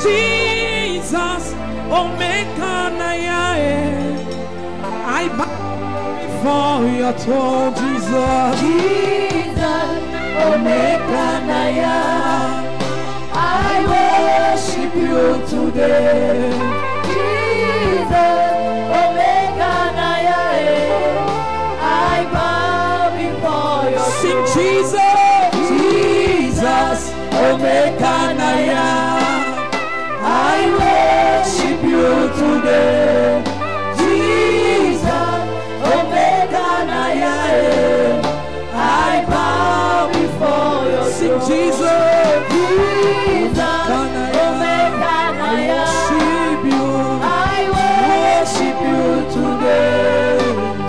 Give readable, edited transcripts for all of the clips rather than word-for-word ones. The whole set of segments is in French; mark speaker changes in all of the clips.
Speaker 1: Jesus, Omega Nayae. I bow before your throne, Jesus.
Speaker 2: Jesus, Omega Nayae. I worship you today. Jesus, Omega Nayae. I bow before your
Speaker 1: throne. Sing Jesus, Jesus, Omega Nayae. I worship you today. Jesus, Omega Nayae. I bow before your throne. Jesus, Jesus, Omega Nayae. I worship you today.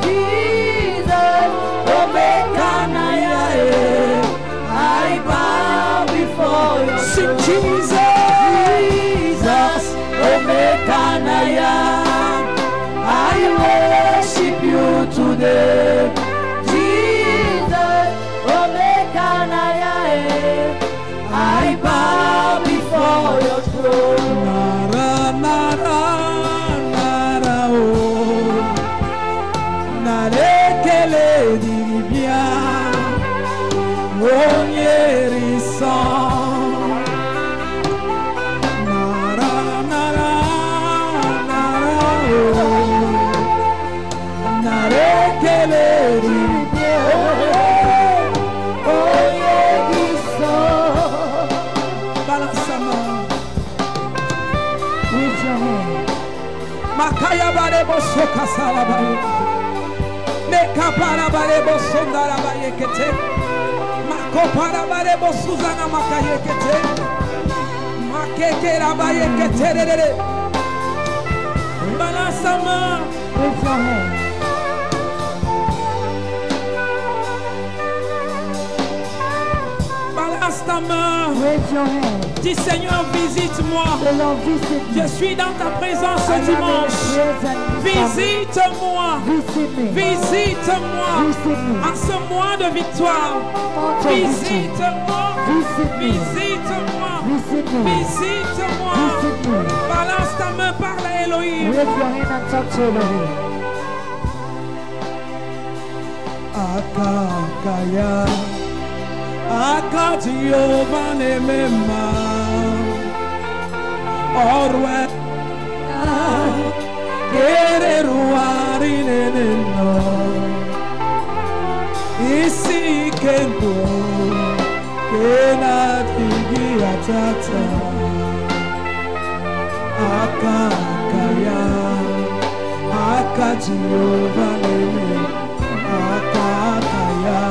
Speaker 1: Jesus, Omega Nayae. I bow before your throne. Jesus, Omega Nayae. I worship you today. Jesus, Omega Nayae. I bow before your throne. Nara, nara, nara, oh. Narekele diribia. Onyeri son. Nara, nara, nara, oh. Narekele diribia.
Speaker 2: Onyeri son.
Speaker 1: Balance sa main.
Speaker 2: With your hand.
Speaker 1: Makaya barebo soka sala baye. Neka para barebo sondara baye kete. Mako para barebo suzana makaye kete. Makeke rabaye kete rere. Balance sa main.
Speaker 2: With your hand.
Speaker 1: Balance ta main.
Speaker 2: With your hand.
Speaker 1: Dis Seigneur, visite-moi.
Speaker 2: Lord, visit me.
Speaker 1: Je suis dans ta présence ce dimanche. Visite-moi. Visite-moi. En ce mois de victoire. Visite-moi. Visite-moi. Visite-moi. Balance ta main, parle à Elohim.
Speaker 2: Raise your hand and talk to Elohim.
Speaker 1: Akakaya. Akatio vanemema. Orwe. Kereruari neneno. Isi kendo. Kena tigi atata. Akakaya. Akatio vanemema. Akakaya.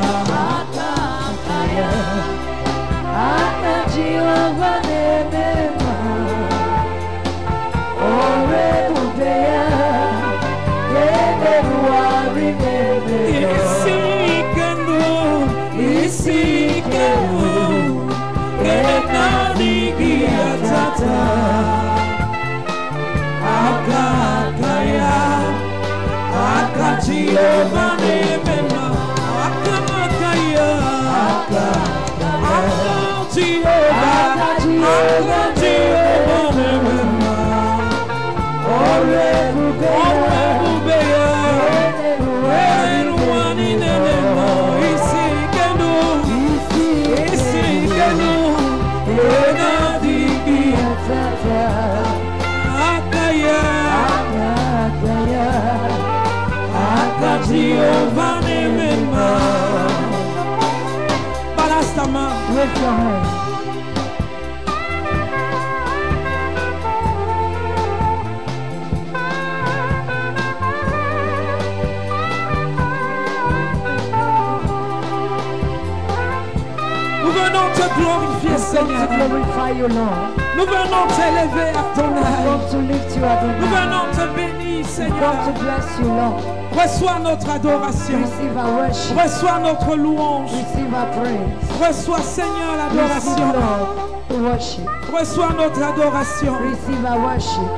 Speaker 2: Jehovah Nemema, Orebubeya, Yemeruari Nemema.
Speaker 1: Isikenu, Kenadi Giatata, Akakaya, Akachiyoma Nemema, Akakaya, Akakaya. Balance ta main.
Speaker 2: With your hand.
Speaker 1: Nous venons te glorifier, Seigneur. Nous venons t'élever à ton âme. Nous venons te bénir, Seigneur. Reçois notre adoration. Reçois notre louange. Reçois, Seigneur, l'adoration. Reçois notre adoration.
Speaker 2: Receive our worship.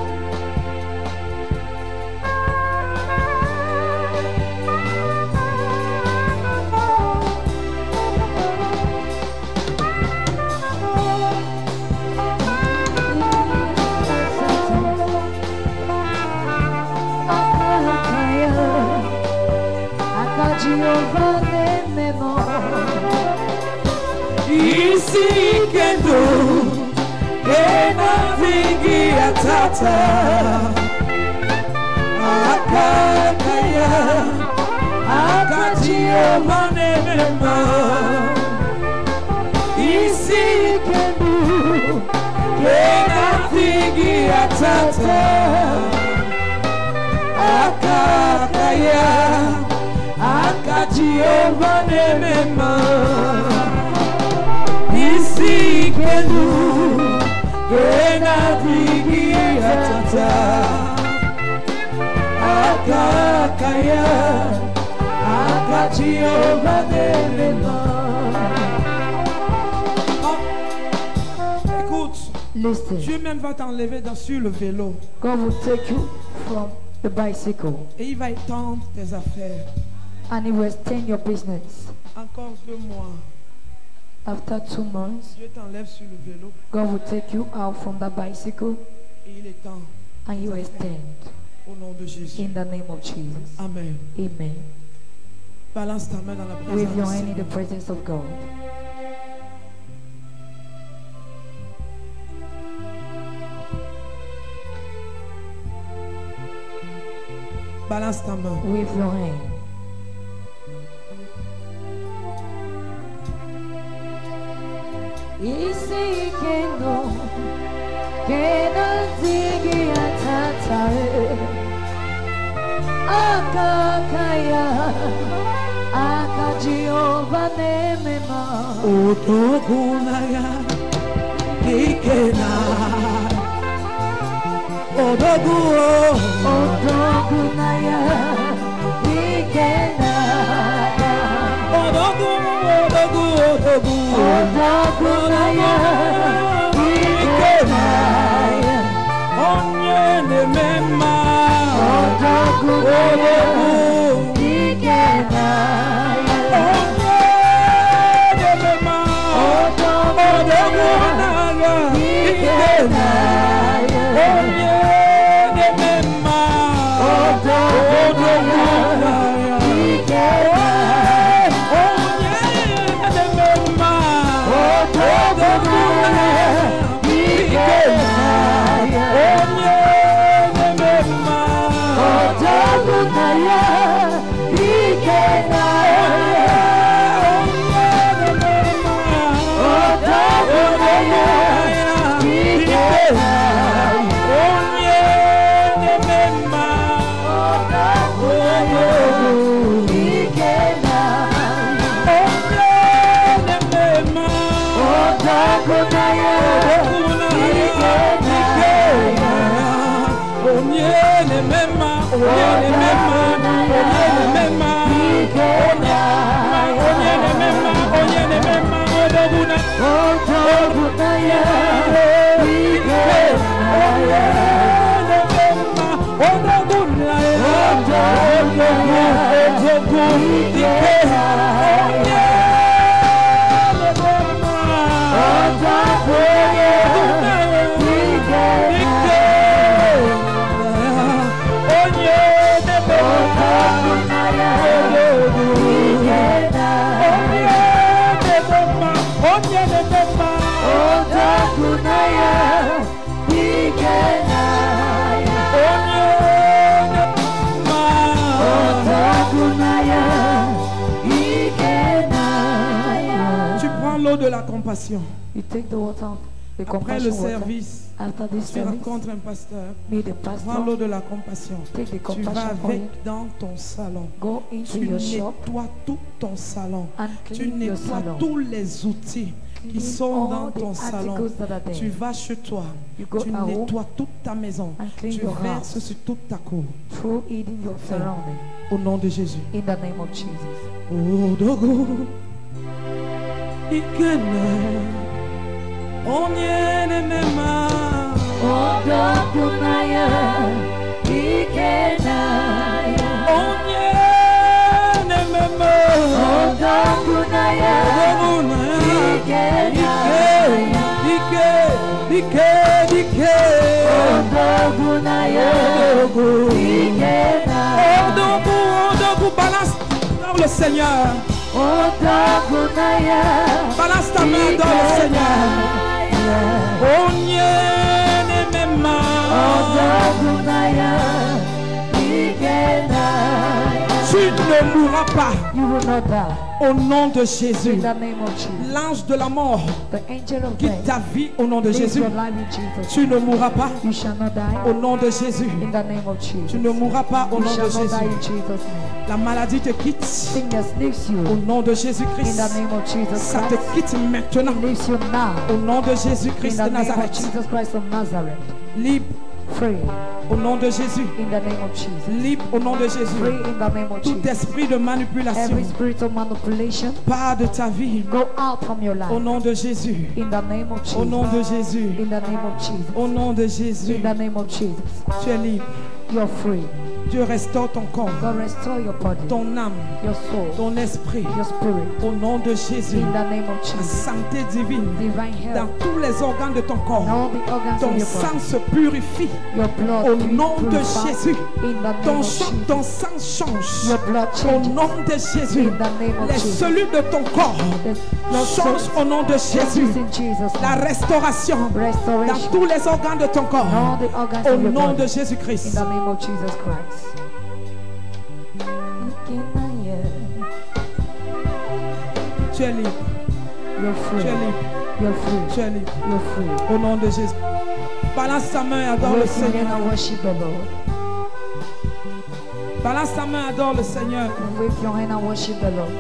Speaker 1: Isi kendo Kena vingi atata Akakaya Akachio manema Isi kendo Kena vingi atata Akakaya Akachio manema Isi kendo Kena vingi atata Akakaya Akachio manema. Écoute,
Speaker 2: Listen.
Speaker 1: Dieu même va t'enlever sur le vélo.
Speaker 2: God will take you from the bicycle.
Speaker 1: Et il va étendre tes affaires.
Speaker 2: And He will extend your business.
Speaker 1: Encore 2 mois.
Speaker 2: After 2 months,
Speaker 1: Dieu t'enlève sur le vélo.
Speaker 2: God will take you out from the bicycle
Speaker 1: Et il étend.
Speaker 2: and He will extend.
Speaker 1: Au nom de Jésus.
Speaker 2: In the name of Jesus.
Speaker 1: Amen.
Speaker 2: Amen.
Speaker 1: Balance ta main dans la présence.
Speaker 2: With your hand in the presence of God.
Speaker 1: Balance ta main.
Speaker 2: With your hand. Isi kendo Kena zigi atatae Akakaya Akajioba nemema
Speaker 1: Otogunaya Ikena Odogu
Speaker 2: Odogunaya Ikena
Speaker 1: Odogu
Speaker 2: Odogunaya Ikena
Speaker 1: Onyene mema
Speaker 2: Odogunaya Ikena
Speaker 1: Onyene mema Odogunaya Ikena Onyene mema Odogunaya Ikena De la compassion.
Speaker 2: You take the water, the
Speaker 1: Après le
Speaker 2: compassion
Speaker 1: service,
Speaker 2: water. After this
Speaker 1: tu
Speaker 2: service,
Speaker 1: rencontres un pasteur.
Speaker 2: meet the pastor.
Speaker 1: Prends l'eau de la compassion.
Speaker 2: Take the
Speaker 1: Tu
Speaker 2: compassion
Speaker 1: vas avec
Speaker 2: oil.
Speaker 1: dans ton salon.
Speaker 2: Go into
Speaker 1: Tu
Speaker 2: your shop
Speaker 1: nettoies tout ton salon.
Speaker 2: and
Speaker 1: Tu
Speaker 2: clean your
Speaker 1: nettoies
Speaker 2: salon.
Speaker 1: tous les outils qui
Speaker 2: Clean
Speaker 1: sont
Speaker 2: all
Speaker 1: dans
Speaker 2: the
Speaker 1: ton salon.
Speaker 2: articles that are there.
Speaker 1: Tu vas chez toi.
Speaker 2: You go
Speaker 1: Tu
Speaker 2: at home
Speaker 1: nettoies toute ta maison.
Speaker 2: and clean
Speaker 1: Tu
Speaker 2: your
Speaker 1: verses
Speaker 2: house.
Speaker 1: sur toute ta cour.
Speaker 2: Through eating your surrounding.
Speaker 1: Au nom de Jésus.
Speaker 2: In the name of Jesus.
Speaker 1: Oh, dogo. Ikene. Onyene mema.
Speaker 2: Odogunaya, Ikenaya.
Speaker 1: Onyene mema.
Speaker 2: Odogunaya, Ikenaya.
Speaker 1: Ike.
Speaker 2: Odogunaya, Ikenaya.
Speaker 1: Odogu, balance dans le Seigneur. Balance ta main dans le Seigneur. Onye nemema. Tu ne mourras pas.
Speaker 2: You will not die.
Speaker 1: Au nom de Jésus.
Speaker 2: In the name of Jesus.
Speaker 1: L'ange de la mort
Speaker 2: The angel of
Speaker 1: quitte
Speaker 2: death.
Speaker 1: ta vie au nom de
Speaker 2: Live
Speaker 1: Jésus.
Speaker 2: your life in Jesus.
Speaker 1: Tu ne mourras pas
Speaker 2: You shall not die.
Speaker 1: au nom de Jésus.
Speaker 2: In the name of Jesus.
Speaker 1: Tu ne mourras pas au
Speaker 2: You
Speaker 1: nom de
Speaker 2: shall not die
Speaker 1: Jésus.
Speaker 2: in Jesus' name.
Speaker 1: La maladie te quitte
Speaker 2: Sickness leaves you.
Speaker 1: au nom de
Speaker 2: In
Speaker 1: Jésus-Christ.
Speaker 2: the name of Jesus
Speaker 1: Ça te
Speaker 2: Christ.
Speaker 1: quitte maintenant
Speaker 2: It leaves you now.
Speaker 1: au nom de
Speaker 2: In
Speaker 1: Jésus-Christ
Speaker 2: the
Speaker 1: de
Speaker 2: name of
Speaker 1: Nazareth.
Speaker 2: Jesus Christ of Nazareth.
Speaker 1: Libre
Speaker 2: Free.
Speaker 1: au nom de Jésus.
Speaker 2: In the name of Jesus.
Speaker 1: Libre au nom de
Speaker 2: Free
Speaker 1: Jésus.
Speaker 2: in the name of
Speaker 1: Tout
Speaker 2: Jesus.
Speaker 1: esprit de manipulation
Speaker 2: Every spirit of manipulation
Speaker 1: part de ta vie
Speaker 2: go out from your
Speaker 1: au
Speaker 2: life.
Speaker 1: nom de Jésus.
Speaker 2: In the name of
Speaker 1: Au nom
Speaker 2: Jesus.
Speaker 1: de Jésus.
Speaker 2: In the name of Jesus.
Speaker 1: Au nom de Jésus.
Speaker 2: In the name of Jesus.
Speaker 1: Tu es libre.
Speaker 2: You're free.
Speaker 1: Dieu restaure ton corps,
Speaker 2: God restore your body,
Speaker 1: ton âme,
Speaker 2: your soul,
Speaker 1: ton esprit.
Speaker 2: your spirit.
Speaker 1: Au nom de Jésus.
Speaker 2: In the name of
Speaker 1: La
Speaker 2: Jesus.
Speaker 1: santé divine
Speaker 2: Divine
Speaker 1: dans
Speaker 2: health.
Speaker 1: tous les organes de ton
Speaker 2: And
Speaker 1: corps.
Speaker 2: all the organs
Speaker 1: Ton
Speaker 2: of your
Speaker 1: sang
Speaker 2: body.
Speaker 1: se purifie.
Speaker 2: Your blood
Speaker 1: Au
Speaker 2: be
Speaker 1: nom de
Speaker 2: purified.
Speaker 1: Jésus.
Speaker 2: In the name
Speaker 1: Ton,
Speaker 2: of Jesus.
Speaker 1: ton sang change.
Speaker 2: Your blood
Speaker 1: Au
Speaker 2: changes.
Speaker 1: nom de Jésus.
Speaker 2: In the name of
Speaker 1: Les
Speaker 2: Jesus.
Speaker 1: cellules de ton corps
Speaker 2: The blood
Speaker 1: changent au nom de Jésus.
Speaker 2: changes in Jesus'
Speaker 1: La
Speaker 2: name.
Speaker 1: restauration dans
Speaker 2: Restoration.
Speaker 1: tous les organes de ton corps.
Speaker 2: All the organs
Speaker 1: Au
Speaker 2: of your
Speaker 1: nom
Speaker 2: body.
Speaker 1: de
Speaker 2: In
Speaker 1: Jésus-Christ.
Speaker 2: the name of Jesus Christ.
Speaker 1: Tu es libre.
Speaker 2: You're
Speaker 1: Tu
Speaker 2: free.
Speaker 1: es libre.
Speaker 2: You're free.
Speaker 1: Tu es libre.
Speaker 2: You're free.
Speaker 1: Au nom de Jésus. Balance ta main et adore le
Speaker 2: Raise your hand
Speaker 1: Seigneur.
Speaker 2: and worship the Lord.
Speaker 1: Balance ta main et adore le Seigneur.
Speaker 2: Wave your hand and worship the Lord.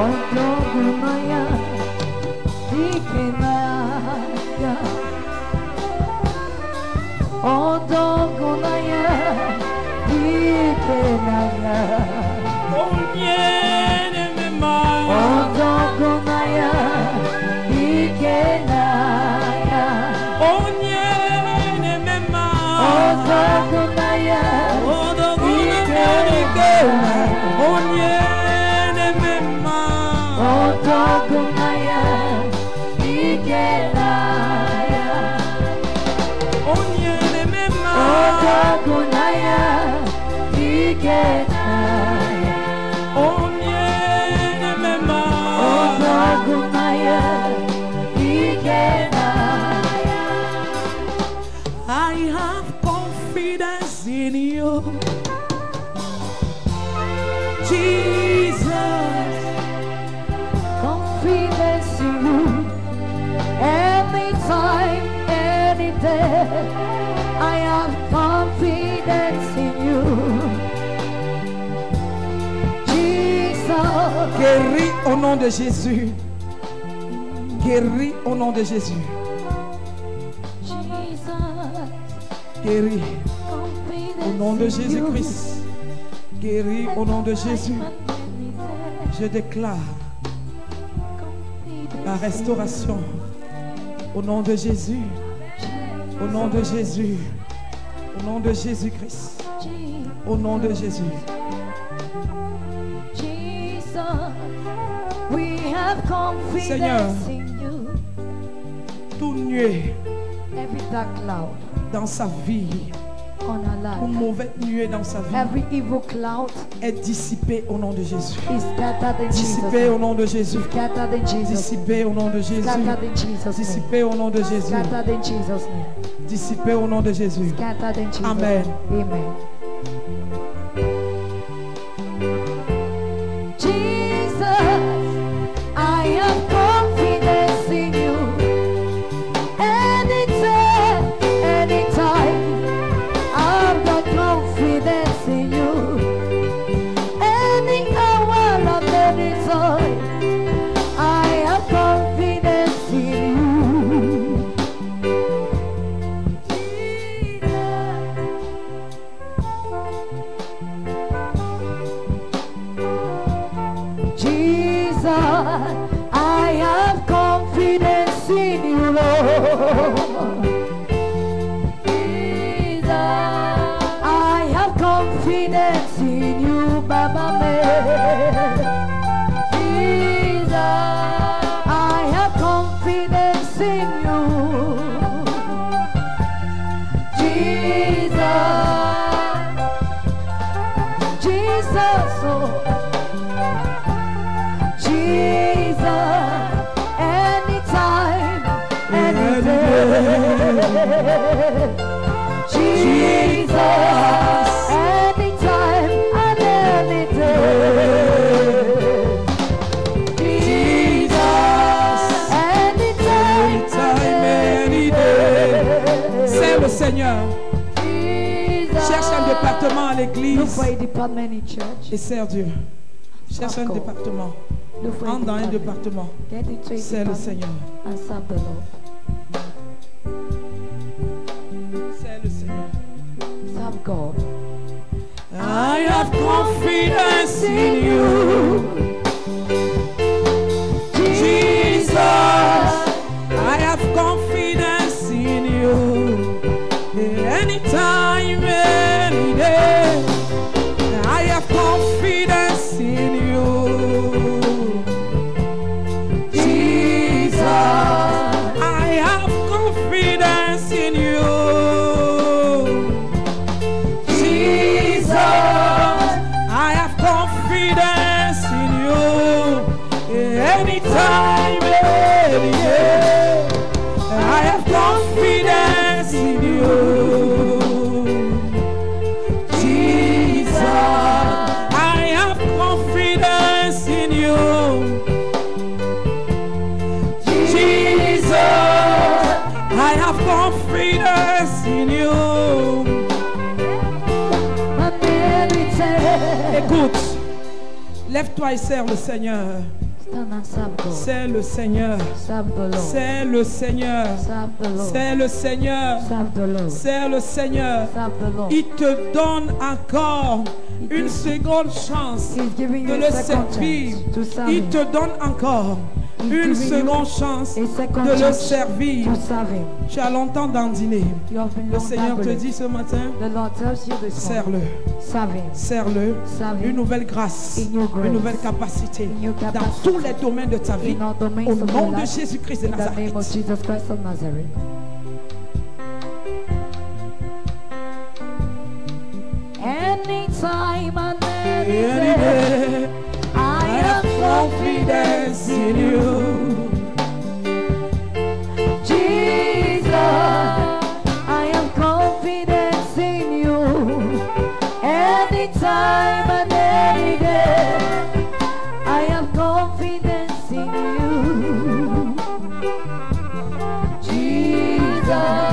Speaker 2: Odogunaya, Dikenaya, Odogunaya, Dikenaya,
Speaker 1: Onye nemema.
Speaker 2: Odogunaya, Dikenaya,
Speaker 1: Onye nemema.
Speaker 2: Odogunaya,
Speaker 1: Onye nemema.
Speaker 2: Odogunaya, Dikenaya.
Speaker 1: Onye nemema.
Speaker 2: Odogunaya, Dikenaya.
Speaker 1: Onye nemema.
Speaker 2: Odogunaya, Dikenaya.
Speaker 1: I have confidence in you, Jesus.
Speaker 2: Confidence in you, anytime, any day. I have confidence in you, Jesus.
Speaker 1: Guéris au nom de Jésus. Guéris au nom de Jésus.
Speaker 2: Jesus,
Speaker 1: Guéris au nom de
Speaker 2: confidence in you.
Speaker 1: Jésus-Christ. Guéris au nom de Jésus. Je déclare la restauration au nom de Jésus. Au nom de Jésus. Au nom de Jésus-Christ. Au nom de Jésus.
Speaker 2: Jesus, we have confidence
Speaker 1: Seigneur.
Speaker 2: in you.
Speaker 1: Tout nuée
Speaker 2: Every dark cloud
Speaker 1: dans sa vie,
Speaker 2: on our
Speaker 1: tout
Speaker 2: life,
Speaker 1: mauvais nuée dans sa vie
Speaker 2: every evil cloud
Speaker 1: est dissipé au nom de Jésus.
Speaker 2: is scattered in Jesus'
Speaker 1: Dissipé au
Speaker 2: name.
Speaker 1: nom de Jésus.
Speaker 2: Scattered in Jesus' name.
Speaker 1: Dissipé au nom de Jésus.
Speaker 2: Scattered in Jesus' name.
Speaker 1: Dissipé au nom de Jésus.
Speaker 2: Scattered in Jesus' name.
Speaker 1: Dissipé au nom de Jésus.
Speaker 2: Scattered in Jesus'
Speaker 1: Amen.
Speaker 2: name. Amen. Jesus, I have confidence in you. Anytime, anytime, I've got confidence in you. Any hour of any time, I have confidence in you. Jesus, I have confidence in you, Lord. Jesus, I have confidence in you, Baba me. Jesus, I have confidence in you. Jesus, oh, Jesus, anytime, any day. Jesus, anytime and any day. Jesus, anytime,
Speaker 1: any day. C'est le Seigneur.
Speaker 2: Jesus.
Speaker 1: Cherche un département à
Speaker 2: Look
Speaker 1: l'église
Speaker 2: for a department in church.
Speaker 1: et sers Dieu. Cherche un
Speaker 2: Serve God.
Speaker 1: département.
Speaker 2: Look for a
Speaker 1: Entre dans un
Speaker 2: department.
Speaker 1: département.
Speaker 2: Get into a
Speaker 1: C'est le
Speaker 2: department
Speaker 1: Seigneur.
Speaker 2: and serve the Lord.
Speaker 1: C'est le Seigneur.
Speaker 2: Serve God.
Speaker 1: I have confidence in you, Jesus. I have confidence in you. Anytime, any day. I have confidence in you, Jesus. I have confidence in you. I have confidence in you. Anytime, any day. I have confidence in you, Jesus. I have confidence in you, Jesus. I have confidence in you. Écoute, lève-toi et sers le Seigneur.
Speaker 2: Stand and serve God.
Speaker 1: C'est le Seigneur.
Speaker 2: Serve the Lord.
Speaker 1: C'est le Seigneur.
Speaker 2: Serve the Lord.
Speaker 1: C'est le Seigneur.
Speaker 2: Serve the Lord.
Speaker 1: C'est le Seigneur.
Speaker 2: Serve the Lord.
Speaker 1: Il te donne encore une seconde chance
Speaker 2: He's giving
Speaker 1: de
Speaker 2: you
Speaker 1: le
Speaker 2: a second
Speaker 1: servir.
Speaker 2: chance to serve
Speaker 1: Il
Speaker 2: him.
Speaker 1: te donne encore
Speaker 2: He's
Speaker 1: une
Speaker 2: giving
Speaker 1: seconde
Speaker 2: you
Speaker 1: chance
Speaker 2: a second
Speaker 1: de le
Speaker 2: chance
Speaker 1: servir.
Speaker 2: to serve him.
Speaker 1: Tu as longtemps dandiner.
Speaker 2: You have been
Speaker 1: Le
Speaker 2: long
Speaker 1: Seigneur te
Speaker 2: time
Speaker 1: dit ce matin,
Speaker 2: The Lord tells you this
Speaker 1: serre-le,
Speaker 2: morning. Serve him.
Speaker 1: serre-le.
Speaker 2: Serve him.
Speaker 1: Une nouvelle grâce,
Speaker 2: In your grace.
Speaker 1: une nouvelle capacité
Speaker 2: In your
Speaker 1: dans
Speaker 2: capacity.
Speaker 1: tous les domaines de ta vie.
Speaker 2: In all domains
Speaker 1: Au
Speaker 2: of
Speaker 1: nom
Speaker 2: your
Speaker 1: de
Speaker 2: life.
Speaker 1: Jésus-Christ de
Speaker 2: In the name of
Speaker 1: Nazareth.
Speaker 2: Jesus Christ of Nazareth. Anytime and any
Speaker 1: Any
Speaker 2: day,
Speaker 1: day,
Speaker 2: I
Speaker 1: I have
Speaker 2: have
Speaker 1: confidence in you.
Speaker 2: Jesus, I have confidence in you. Anytime and any day, I have confidence in you. Jesus.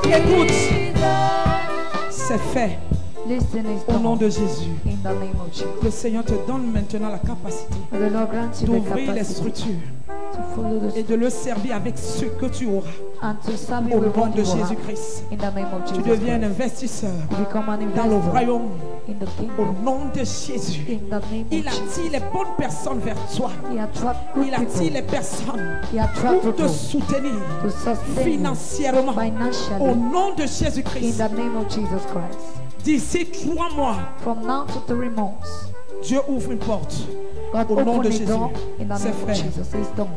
Speaker 1: Écoute, c'est fait.
Speaker 2: Listen is
Speaker 1: Au nom
Speaker 2: done.
Speaker 1: de Jésus.
Speaker 2: In the name of Jesus.
Speaker 1: Le Seigneur te donne maintenant la capacité
Speaker 2: The Lord grants you the
Speaker 1: d'ouvrir les
Speaker 2: capacity
Speaker 1: structures
Speaker 2: to follow the
Speaker 1: et de le servir avec ce que tu auras.
Speaker 2: and to serve
Speaker 1: Au
Speaker 2: him with
Speaker 1: nom
Speaker 2: what
Speaker 1: de
Speaker 2: you have.
Speaker 1: Jésus-Christ.
Speaker 2: In the name of
Speaker 1: Tu
Speaker 2: Jesus
Speaker 1: deviens un
Speaker 2: Christ.
Speaker 1: investisseur
Speaker 2: You become an
Speaker 1: dans le
Speaker 2: investor
Speaker 1: royaume.
Speaker 2: in the
Speaker 1: Au
Speaker 2: kingdom.
Speaker 1: nom de Jésus.
Speaker 2: In the name
Speaker 1: Il
Speaker 2: of Jesus.
Speaker 1: attire les bonnes personnes vers toi.
Speaker 2: He attract good
Speaker 1: Il attire
Speaker 2: people.
Speaker 1: les personnes
Speaker 2: He attract
Speaker 1: pour te
Speaker 2: people
Speaker 1: soutenir
Speaker 2: to sustain you
Speaker 1: financièrement. Au
Speaker 2: financially.
Speaker 1: nom de
Speaker 2: In
Speaker 1: Jésus-Christ.
Speaker 2: the name of Jesus Christ.
Speaker 1: D'ici 3 mois,
Speaker 2: From now to 3 months,
Speaker 1: Dieu ouvre une porte.
Speaker 2: God
Speaker 1: Au nom
Speaker 2: open
Speaker 1: de
Speaker 2: the
Speaker 1: Jésus.
Speaker 2: door in the
Speaker 1: C'est
Speaker 2: name of
Speaker 1: fait.
Speaker 2: Jesus. It's done.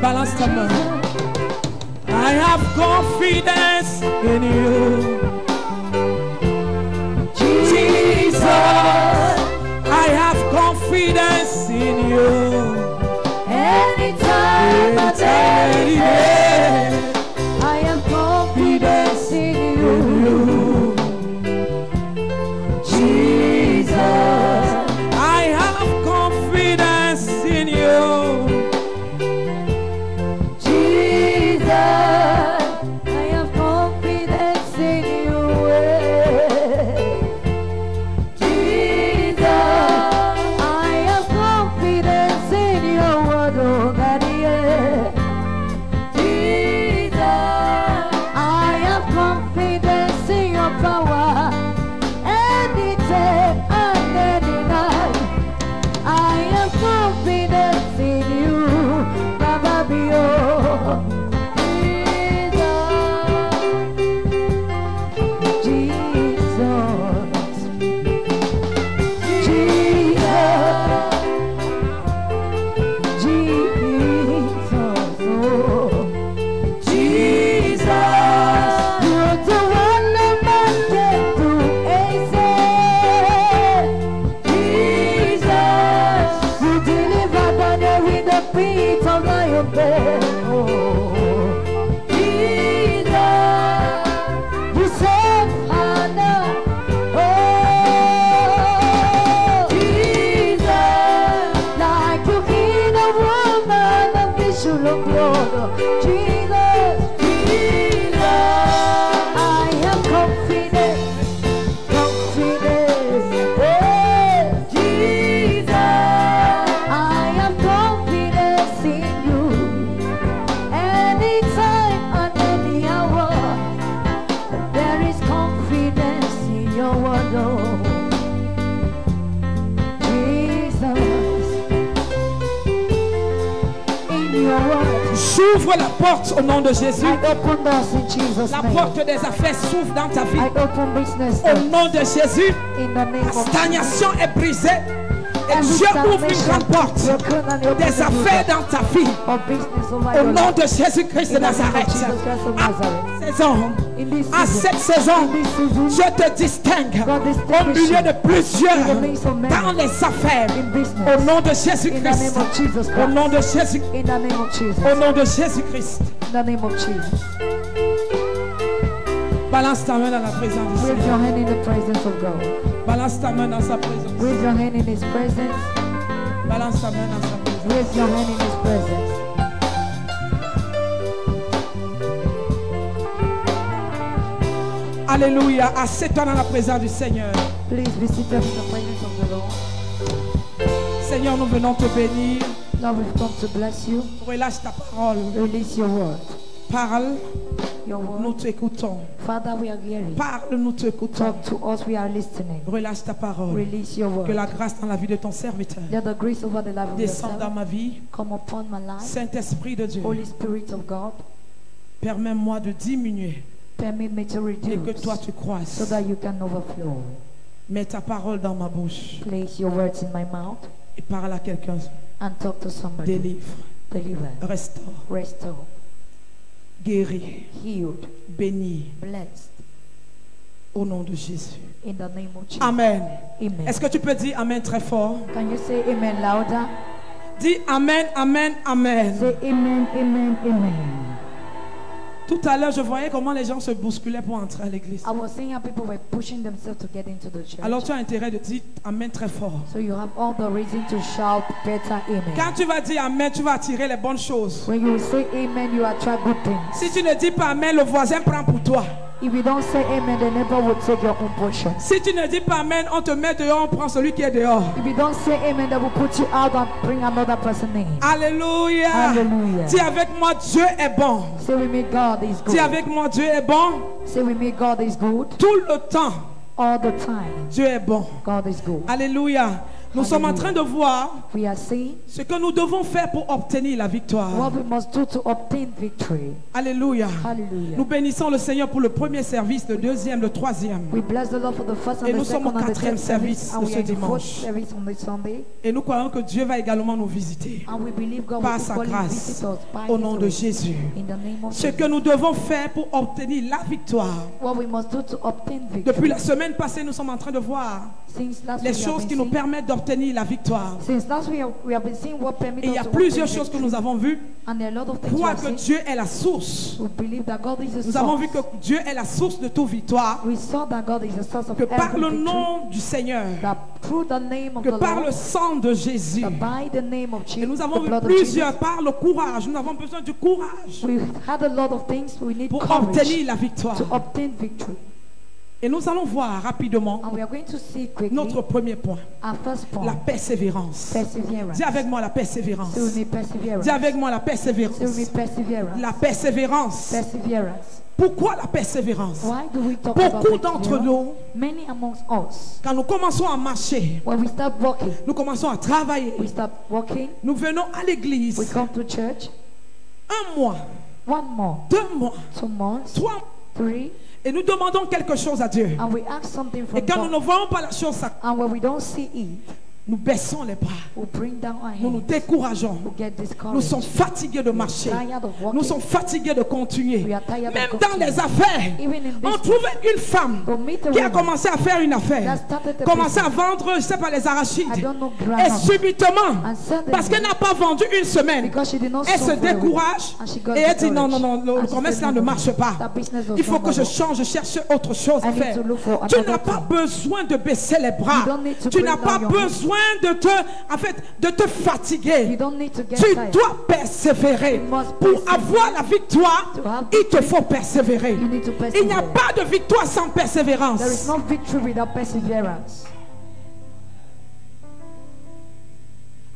Speaker 1: Balance ta main. I have confidence in you. Jesus, I have confidence in you.
Speaker 2: Anytime,
Speaker 1: Any day,
Speaker 2: I have confidence in
Speaker 1: you. Jesus, I have confidence in you.
Speaker 2: Jesus, I have confidence in you. Jesus, I have confidence the pit of lion den. Oh, Jesus, you save Hannah. Oh, Jesus, like you healed a woman of the issue of blood. Jesus, Jesus, I have confidence.
Speaker 1: J'ouvre la porte au nom de Jésus.
Speaker 2: I open doors in Jesus'
Speaker 1: La
Speaker 2: name.
Speaker 1: porte des affaires s'ouvre dans ta vie.
Speaker 2: I open business
Speaker 1: Au
Speaker 2: doors
Speaker 1: nom de Jésus,
Speaker 2: in the name
Speaker 1: la
Speaker 2: of
Speaker 1: stagnation
Speaker 2: Jesus.
Speaker 1: est brisée. Et
Speaker 2: Every
Speaker 1: Dieu ouvre une
Speaker 2: stagnation
Speaker 1: grande porte
Speaker 2: broken and he opens
Speaker 1: des
Speaker 2: a new
Speaker 1: affaires
Speaker 2: door
Speaker 1: dans ta vie.
Speaker 2: of business over
Speaker 1: Au
Speaker 2: your
Speaker 1: nom
Speaker 2: life.
Speaker 1: de Jésus-Christ de
Speaker 2: In the name of
Speaker 1: Nazareth.
Speaker 2: Jesus Christ of Nazareth.
Speaker 1: À cette saison,
Speaker 2: In this
Speaker 1: à
Speaker 2: season,
Speaker 1: cette saison,
Speaker 2: in this season,
Speaker 1: je te distingue
Speaker 2: God
Speaker 1: au
Speaker 2: distinguishes
Speaker 1: milieu de
Speaker 2: in
Speaker 1: plusieurs
Speaker 2: the midst of many
Speaker 1: dans les affaires.
Speaker 2: in
Speaker 1: Au
Speaker 2: business.
Speaker 1: nom de
Speaker 2: In the
Speaker 1: Jésus-Christ.
Speaker 2: name of Jesus
Speaker 1: Au
Speaker 2: Christ.
Speaker 1: nom de Jésus.
Speaker 2: In the name of Jesus.
Speaker 1: Au nom de Jésus-Christ.
Speaker 2: In the name of Jesus.
Speaker 1: Balance ta main dans la présence du
Speaker 2: Raise
Speaker 1: Seigneur.
Speaker 2: your hand in the presence of God.
Speaker 1: Balance ta main dans sa présence.
Speaker 2: Raise your hand in His presence.
Speaker 1: Balance ta main dans sa présence.
Speaker 2: Raise your hand in His presence.
Speaker 1: Alléluia. Assieds-toi dans la présence du Seigneur.
Speaker 2: Please be seated in the presence of the Lord.
Speaker 1: Seigneur, nous venons te bénir.
Speaker 2: Lord, we've come to bless you.
Speaker 1: Relâche ta parole.
Speaker 2: Release your word.
Speaker 1: Parle,
Speaker 2: Your word.
Speaker 1: nous t'écoutons.
Speaker 2: Father, we are hearing.
Speaker 1: Parle, nous t'écoutons.
Speaker 2: Talk to us, we are listening.
Speaker 1: Relâche ta parole.
Speaker 2: Release your
Speaker 1: Que
Speaker 2: word.
Speaker 1: la grâce dans la vie de ton serviteur
Speaker 2: Let the grace over the life of your
Speaker 1: descende dans
Speaker 2: servant
Speaker 1: ma vie.
Speaker 2: come upon my life.
Speaker 1: Saint-Esprit de Dieu,
Speaker 2: Holy Spirit of God,
Speaker 1: permets-moi de diminuer
Speaker 2: permit me to
Speaker 1: et que
Speaker 2: reduce
Speaker 1: toi tu
Speaker 2: so
Speaker 1: croisses.
Speaker 2: that you can overflow.
Speaker 1: Mets ta parole dans ma bouche
Speaker 2: Place your words in my mouth
Speaker 1: et parle à quelqu'un.
Speaker 2: and talk to somebody.
Speaker 1: Délivre,
Speaker 2: Deliver,
Speaker 1: restaure,
Speaker 2: restore,
Speaker 1: guéris,
Speaker 2: healed,
Speaker 1: bénis
Speaker 2: blessed.
Speaker 1: au nom de Jésus.
Speaker 2: In the name of Jesus.
Speaker 1: Amen.
Speaker 2: Amen.
Speaker 1: Est-ce que tu peux dire Amen très fort?
Speaker 2: Can you say amen louder?
Speaker 1: Dis Amen, Amen, Amen.
Speaker 2: Say amen, amen, amen.
Speaker 1: Tout à l'heure, je voyais comment les gens se bousculaient pour entrer à l'église.
Speaker 2: I was seeing how people were pushing themselves to get into the church.
Speaker 1: Alors tu as intérêt de dire Amen très fort.
Speaker 2: So you have all the reason to shout better amen.
Speaker 1: Quand tu vas dire Amen, tu vas attirer les bonnes choses.
Speaker 2: When you say amen, you attract good things.
Speaker 1: Si tu ne dis pas Amen, le voisin prend pour toi.
Speaker 2: If you don't say amen, the neighbor will take your own portion.
Speaker 1: Si tu ne dis pas Amen, on te met dehors, on prend celui qui est dehors.
Speaker 2: If you don't say amen, they will put you out and bring another person in.
Speaker 1: Alléluia.
Speaker 2: Hallelujah.
Speaker 1: Dis avec moi, Dieu est bon.
Speaker 2: Say with me, God is
Speaker 1: Dis
Speaker 2: good.
Speaker 1: avec moi, Dieu est bon.
Speaker 2: Say with me, God is good.
Speaker 1: Tout le temps,
Speaker 2: All the time,
Speaker 1: Dieu est bon.
Speaker 2: God is good.
Speaker 1: Alléluia. Nous sommes en train de voir
Speaker 2: We are seeing
Speaker 1: ce que nous devons faire pour obtenir la victoire.
Speaker 2: what we must do to obtain victory.
Speaker 1: Alléluia.
Speaker 2: Hallelujah.
Speaker 1: Nous bénissons le Seigneur pour le premier service, le deuxième, le troisième.
Speaker 2: We bless the Lord for the first
Speaker 1: Et
Speaker 2: and
Speaker 1: nous
Speaker 2: the
Speaker 1: sommes
Speaker 2: second
Speaker 1: au
Speaker 2: and the
Speaker 1: quatrième
Speaker 2: third service,
Speaker 1: service
Speaker 2: and
Speaker 1: de
Speaker 2: we
Speaker 1: ce
Speaker 2: are in the fourth
Speaker 1: dimanche.
Speaker 2: service on this Sunday.
Speaker 1: Et nous croyons que Dieu va également nous visiter
Speaker 2: And we believe God
Speaker 1: par
Speaker 2: will
Speaker 1: sa
Speaker 2: equally
Speaker 1: grâce
Speaker 2: visit us by
Speaker 1: au
Speaker 2: His
Speaker 1: nom de
Speaker 2: grace.
Speaker 1: Jésus.
Speaker 2: In the name of
Speaker 1: Ce
Speaker 2: Jesus.
Speaker 1: que nous devons faire pour obtenir la victoire.
Speaker 2: What we must do to obtain
Speaker 1: Depuis
Speaker 2: victory.
Speaker 1: la semaine passée, nous sommes en train de voir
Speaker 2: Since last
Speaker 1: les
Speaker 2: week we have
Speaker 1: choses
Speaker 2: been
Speaker 1: qui nous
Speaker 2: seeing-
Speaker 1: permettent d'obtenir la victoire.
Speaker 2: Since last week we have been seeing what permits
Speaker 1: Et il
Speaker 2: us
Speaker 1: y a
Speaker 2: to
Speaker 1: plusieurs
Speaker 2: obtain
Speaker 1: choses que
Speaker 2: victory.
Speaker 1: nous avons vues.
Speaker 2: And there are a lot of things we
Speaker 1: Crois
Speaker 2: have
Speaker 1: que
Speaker 2: seen.
Speaker 1: Dieu est la source.
Speaker 2: We believe that God is a
Speaker 1: Nous avons
Speaker 2: source.
Speaker 1: vu que Dieu est la source de toute victoire.
Speaker 2: We saw that God is a source of
Speaker 1: Que par
Speaker 2: every
Speaker 1: le
Speaker 2: victory.
Speaker 1: nom du Seigneur,
Speaker 2: That through the name of
Speaker 1: que
Speaker 2: the
Speaker 1: par
Speaker 2: Lord,
Speaker 1: le sang de Jésus.
Speaker 2: that by the name of
Speaker 1: Et
Speaker 2: Jesus,
Speaker 1: nous
Speaker 2: the
Speaker 1: avons vu
Speaker 2: blood of Jesus,
Speaker 1: plusieurs par le courage. Nous avons besoin du courage
Speaker 2: we had a lot of things. We need
Speaker 1: pour
Speaker 2: courage
Speaker 1: obtenir la victoire.
Speaker 2: to obtain victory.
Speaker 1: Et nous allons voir rapidement
Speaker 2: And we are going to see quickly
Speaker 1: notre premier point,
Speaker 2: our first point,
Speaker 1: la persévérance.
Speaker 2: perseverance.
Speaker 1: Dis avec moi la persévérance.
Speaker 2: Say with me, perseverance.
Speaker 1: Dis avec moi la
Speaker 2: Say with me,
Speaker 1: persévérance.
Speaker 2: perseverance.
Speaker 1: La persévérance.
Speaker 2: Perseverance.
Speaker 1: Pourquoi la persévérance?
Speaker 2: Why do we talk about
Speaker 1: Beaucoup d'entre
Speaker 2: perseverance?
Speaker 1: nous,
Speaker 2: Many amongst us,
Speaker 1: quand nous commençons à marcher,
Speaker 2: when we start walking,
Speaker 1: nous commençons à travailler,
Speaker 2: we start walking,
Speaker 1: nous venons à
Speaker 2: we
Speaker 1: l'église
Speaker 2: come to church,
Speaker 1: 1 mois,
Speaker 2: 1 month,
Speaker 1: 2 mois,
Speaker 2: 2 months,
Speaker 1: 3 mois,
Speaker 2: 3,
Speaker 1: et nous demandons quelque chose à Dieu.
Speaker 2: and we ask something
Speaker 1: Et
Speaker 2: from
Speaker 1: quand nous
Speaker 2: God.
Speaker 1: ne voyons pas la chose,
Speaker 2: And when we don't see it,
Speaker 1: Nous baissons les bras.
Speaker 2: we bring down our
Speaker 1: Nous nous
Speaker 2: hands,
Speaker 1: décourageons.
Speaker 2: we get
Speaker 1: Nous
Speaker 2: discouraged.
Speaker 1: sommes fatigués de marcher.
Speaker 2: Tired of walking.
Speaker 1: Nous sommes fatigués de continuer.
Speaker 2: We are tired
Speaker 1: Même
Speaker 2: of
Speaker 1: dans
Speaker 2: continuing.
Speaker 1: les affaires,
Speaker 2: Even in
Speaker 1: on
Speaker 2: business,
Speaker 1: trouvait une femme
Speaker 2: we'll meet a
Speaker 1: qui a
Speaker 2: woman
Speaker 1: commencé à faire une
Speaker 2: that
Speaker 1: affaire.
Speaker 2: started a
Speaker 1: Commencé à
Speaker 2: business.
Speaker 1: vendre, je sais pas, les arachides.
Speaker 2: I don't know
Speaker 1: Et
Speaker 2: groundnut.
Speaker 1: subitement,
Speaker 2: And suddenly,
Speaker 1: parce qu'elle n'a pas vendu une semaine,
Speaker 2: because she did not
Speaker 1: elle
Speaker 2: sow
Speaker 1: se
Speaker 2: for a week,
Speaker 1: décourage
Speaker 2: and she got
Speaker 1: et elle dit non, non,
Speaker 2: discouraged.
Speaker 1: non, le
Speaker 2: And she
Speaker 1: commerce
Speaker 2: said,
Speaker 1: là ne
Speaker 2: no,
Speaker 1: marche pas.
Speaker 2: that business does
Speaker 1: Il faut
Speaker 2: not
Speaker 1: que je
Speaker 2: work.
Speaker 1: change, je cherche autre chose à
Speaker 2: I need
Speaker 1: faire.
Speaker 2: to look for
Speaker 1: Tu
Speaker 2: another
Speaker 1: n'as pas
Speaker 2: thing.
Speaker 1: besoin de baisser les bras.
Speaker 2: You don't need to
Speaker 1: Tu
Speaker 2: bring
Speaker 1: n'as pas
Speaker 2: down your
Speaker 1: besoin de te, en fait, de te fatiguer.
Speaker 2: You don't need to get
Speaker 1: Tu
Speaker 2: tired.
Speaker 1: dois persévérer.
Speaker 2: You must
Speaker 1: Pour
Speaker 2: persevere.
Speaker 1: avoir la victoire,
Speaker 2: To have
Speaker 1: il te faut persévérer.
Speaker 2: You need to
Speaker 1: Il n'y a
Speaker 2: persevere.
Speaker 1: pas de victoire sans
Speaker 2: There is
Speaker 1: persévérance.
Speaker 2: no victory without perseverance.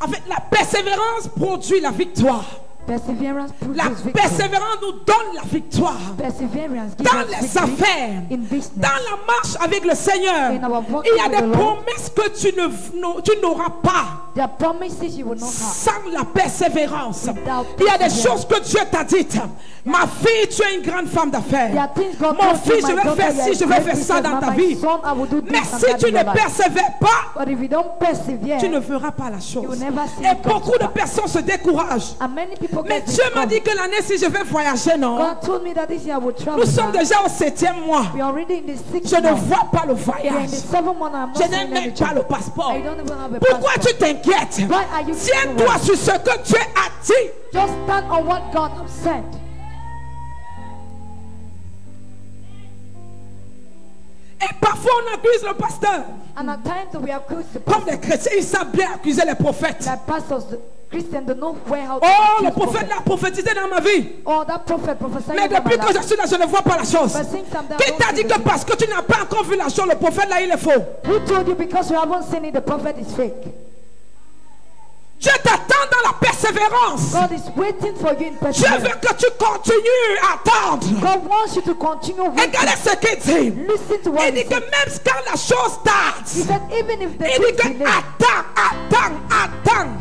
Speaker 1: En fait, la persévérance produit la victoire.
Speaker 2: Perseverance
Speaker 1: La
Speaker 2: produces victory.
Speaker 1: persévérance nous donne la victoire.
Speaker 2: Perseverance gives
Speaker 1: Dans
Speaker 2: us
Speaker 1: les
Speaker 2: victory
Speaker 1: affaires,
Speaker 2: in business.
Speaker 1: dans la marche avec le Seigneur,
Speaker 2: In our walk
Speaker 1: il y a
Speaker 2: with
Speaker 1: des
Speaker 2: the Lord,
Speaker 1: promesses que tu n'auras pas
Speaker 2: there are promises you will not have.
Speaker 1: sans la persévérance.
Speaker 2: Without
Speaker 1: Il y a des
Speaker 2: perseverance.
Speaker 1: choses que Dieu t'a dites. Ma fille, tu es une grande femme
Speaker 2: There
Speaker 1: d'affaires.
Speaker 2: are things God
Speaker 1: Mon
Speaker 2: told you,
Speaker 1: fils, je
Speaker 2: my
Speaker 1: vais
Speaker 2: daughter,
Speaker 1: faire
Speaker 2: you are
Speaker 1: ci, je
Speaker 2: a
Speaker 1: vais
Speaker 2: great
Speaker 1: faire ça
Speaker 2: businessman,
Speaker 1: dans ta
Speaker 2: my
Speaker 1: vie.
Speaker 2: son, I will do this
Speaker 1: Mais
Speaker 2: and
Speaker 1: si
Speaker 2: that
Speaker 1: tu
Speaker 2: in
Speaker 1: ne
Speaker 2: your life.
Speaker 1: persévères pas,
Speaker 2: But if you don't persevere,
Speaker 1: tu ne feras pas la
Speaker 2: you will
Speaker 1: chose.
Speaker 2: never see
Speaker 1: Et
Speaker 2: it come
Speaker 1: beaucoup
Speaker 2: to
Speaker 1: de
Speaker 2: pass.
Speaker 1: personnes se découragent.
Speaker 2: And many people
Speaker 1: Mais
Speaker 2: get
Speaker 1: Dieu m'a
Speaker 2: discouraged.
Speaker 1: dit que l'année, si je vais voyager, non.
Speaker 2: God told me that this year I would travel.
Speaker 1: Nous sommes
Speaker 2: now.
Speaker 1: déjà au 7e mois.
Speaker 2: We are already in the 6th
Speaker 1: Je ne
Speaker 2: month.
Speaker 1: vois pas le
Speaker 2: We are in
Speaker 1: voyage.
Speaker 2: the 7th month and I'm
Speaker 1: Je
Speaker 2: not
Speaker 1: n'ai
Speaker 2: seeing
Speaker 1: même
Speaker 2: any
Speaker 1: pas
Speaker 2: job.
Speaker 1: le passeport.
Speaker 2: I don't even have a
Speaker 1: Pourquoi
Speaker 2: passport.
Speaker 1: tu t'inquiètes?
Speaker 2: Why are you
Speaker 1: Tiens-toi
Speaker 2: worried?
Speaker 1: sur ce que Dieu a dit.
Speaker 2: Just stand on what God has said.
Speaker 1: Et parfois on accuse le pasteur.
Speaker 2: And at times we accuse the
Speaker 1: Comme
Speaker 2: pastor.
Speaker 1: les chrétiens, ils savent bien accuser les prophètes.
Speaker 2: Like pastors, the Christians don't know where how to
Speaker 1: Oh, le
Speaker 2: accuse
Speaker 1: prophète l'a prophétisé dans ma vie.
Speaker 2: Oh, that prophet prophesied
Speaker 1: Mais
Speaker 2: over my
Speaker 1: depuis que je
Speaker 2: life.
Speaker 1: suis là, je ne vois pas la chose.
Speaker 2: But since I'm there, I
Speaker 1: Qui
Speaker 2: don't
Speaker 1: t'a
Speaker 2: see
Speaker 1: dit
Speaker 2: the
Speaker 1: que
Speaker 2: thing.
Speaker 1: parce que tu n'as pas encore vu la chose, le prophète là, il est faux?
Speaker 2: Who told you because you haven't seen it, the prophet is fake?
Speaker 1: Dieu t'attend dans la persévérance.
Speaker 2: God is waiting for you in
Speaker 1: Dieu
Speaker 2: perseverance.
Speaker 1: veut que tu continues à attendre.
Speaker 2: God wants you to continue waiting.
Speaker 1: Regardez ce qu'il dit.
Speaker 2: Listen to what
Speaker 1: Il
Speaker 2: he
Speaker 1: dit que
Speaker 2: said.
Speaker 1: même quand la chose
Speaker 2: He
Speaker 1: tarde,
Speaker 2: said, even if the
Speaker 1: il dit que
Speaker 2: thing delay,
Speaker 1: attends.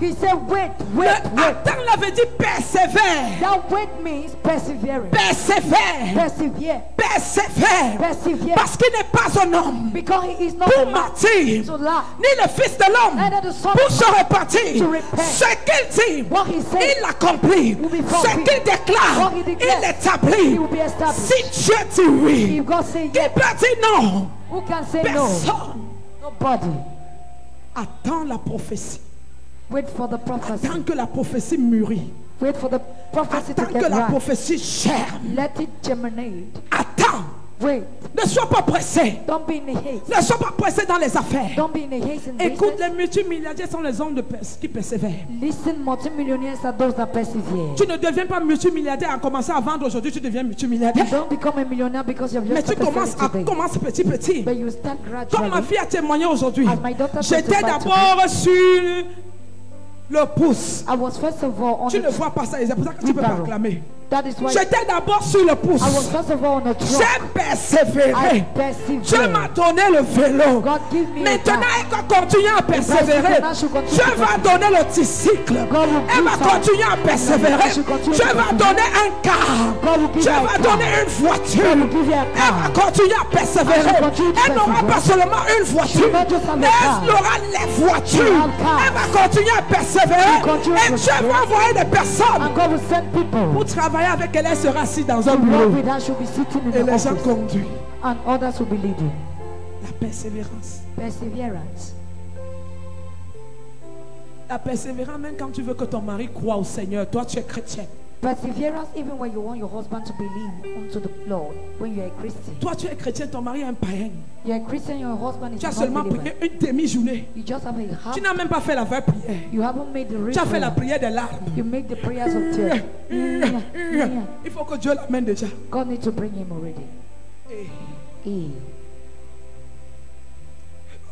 Speaker 2: he said, wait.
Speaker 1: Le attends, il avait dit persévère.
Speaker 2: That wait means persevering.
Speaker 1: Persévère.
Speaker 2: Persevere.
Speaker 1: Persévère.
Speaker 2: Persevere.
Speaker 1: Parce qu'il n'est pas un homme
Speaker 2: Because he is not
Speaker 1: pour
Speaker 2: a man
Speaker 1: mentir,
Speaker 2: to lie.
Speaker 1: ni le fils de l'homme
Speaker 2: Neither the son
Speaker 1: pour
Speaker 2: of
Speaker 1: se
Speaker 2: man
Speaker 1: repentir.
Speaker 2: to repent.
Speaker 1: Ce qu'il dit,
Speaker 2: What he said,
Speaker 1: il l'accomplit.
Speaker 2: will be
Speaker 1: Ce
Speaker 2: fulfilled.
Speaker 1: qu'il déclare,
Speaker 2: What he declares,
Speaker 1: il l'établit.
Speaker 2: he will be established.
Speaker 1: Si Dieu dit oui,
Speaker 2: If God say
Speaker 1: il
Speaker 2: yes,
Speaker 1: peut dire non.
Speaker 2: who can say no?
Speaker 1: Personne.
Speaker 2: Nobody.
Speaker 1: Attends la prophétie.
Speaker 2: Wait for the prophecy.
Speaker 1: Tant que la prophétie mûrit.
Speaker 2: Wait for the prophecy to
Speaker 1: Attends que
Speaker 2: get
Speaker 1: la
Speaker 2: right.
Speaker 1: prophétie germe.
Speaker 2: Let it germinate.
Speaker 1: Attends.
Speaker 2: Wait.
Speaker 1: Ne sois pas pressé.
Speaker 2: Don't be in a haste.
Speaker 1: Ne sois pas pressé dans les affaires.
Speaker 2: Don't be in a haste in
Speaker 1: Écoute,
Speaker 2: business.
Speaker 1: les multimilliardaires sont les hommes qui persévèrent.
Speaker 2: Listen, multimillionaires are those that persevere.
Speaker 1: Tu ne deviens pas multimilliardaire à commencer à vendre aujourd'hui, tu deviens
Speaker 2: You
Speaker 1: multimilliardaire.
Speaker 2: don't become a millionaire because you have
Speaker 1: Mais
Speaker 2: just
Speaker 1: tu commences
Speaker 2: started today.
Speaker 1: petit petit.
Speaker 2: But you start
Speaker 1: Comme ma
Speaker 2: gradually.
Speaker 1: fille a témoigné aujourd'hui,
Speaker 2: As my daughter
Speaker 1: j'étais
Speaker 2: testified
Speaker 1: d'abord sur le pouce.
Speaker 2: I was first of all on
Speaker 1: Tu
Speaker 2: the
Speaker 1: ne vois pas ça, c'est pour ça que tu peux pas
Speaker 2: Wheelbarrow.
Speaker 1: acclamer.
Speaker 2: That is why
Speaker 1: J'étais d'abord sur le pouce.
Speaker 2: I was first of all on a truck.
Speaker 1: J'ai persévéré.
Speaker 2: I
Speaker 1: Dieu m'a
Speaker 2: persevered.
Speaker 1: donné le vélo.
Speaker 2: God give me a
Speaker 1: Maintenant,
Speaker 2: car.
Speaker 1: elle va continuer à persévérer. Dieu va donner le tricycle. Elle va continuer à persévérer. Dieu va donner un car. Dieu va donner une voiture. Elle va continuer à persévérer. Elle n'aura pas seulement une voiture, mais elle aura les voitures. Elle va continuer à persévérer. Et Dieu va envoyer des personnes
Speaker 2: And God will send people.
Speaker 1: pour travailler avec elle. Elle sera assise dans un
Speaker 2: To work
Speaker 1: bureau.
Speaker 2: with her, she'll be sitting in
Speaker 1: Et
Speaker 2: the
Speaker 1: les gens
Speaker 2: office.
Speaker 1: conduisent.
Speaker 2: And others will be leading.
Speaker 1: La persévérance.
Speaker 2: Perseverance.
Speaker 1: La persévérance, même quand tu veux que ton mari croie au Seigneur, toi tu es chrétien.
Speaker 2: Perseverance even when you want your husband to believe unto the Lord. When you are a Christian.
Speaker 1: Toi tu es chrétien, ton mari est un païen.
Speaker 2: You are a Christian, your husband is
Speaker 1: Tu as
Speaker 2: a
Speaker 1: seulement
Speaker 2: non-believer.
Speaker 1: prié une demi-journée.
Speaker 2: You just have a half.
Speaker 1: Tu n'as même pas fait la vraie prière.
Speaker 2: You haven't made the real
Speaker 1: Tu as fait la
Speaker 2: prayer.
Speaker 1: prière des larmes.
Speaker 2: You make the prayers of tears.
Speaker 1: Il faut que Dieu l'amène déjà.
Speaker 2: God needs to bring him already. Eh.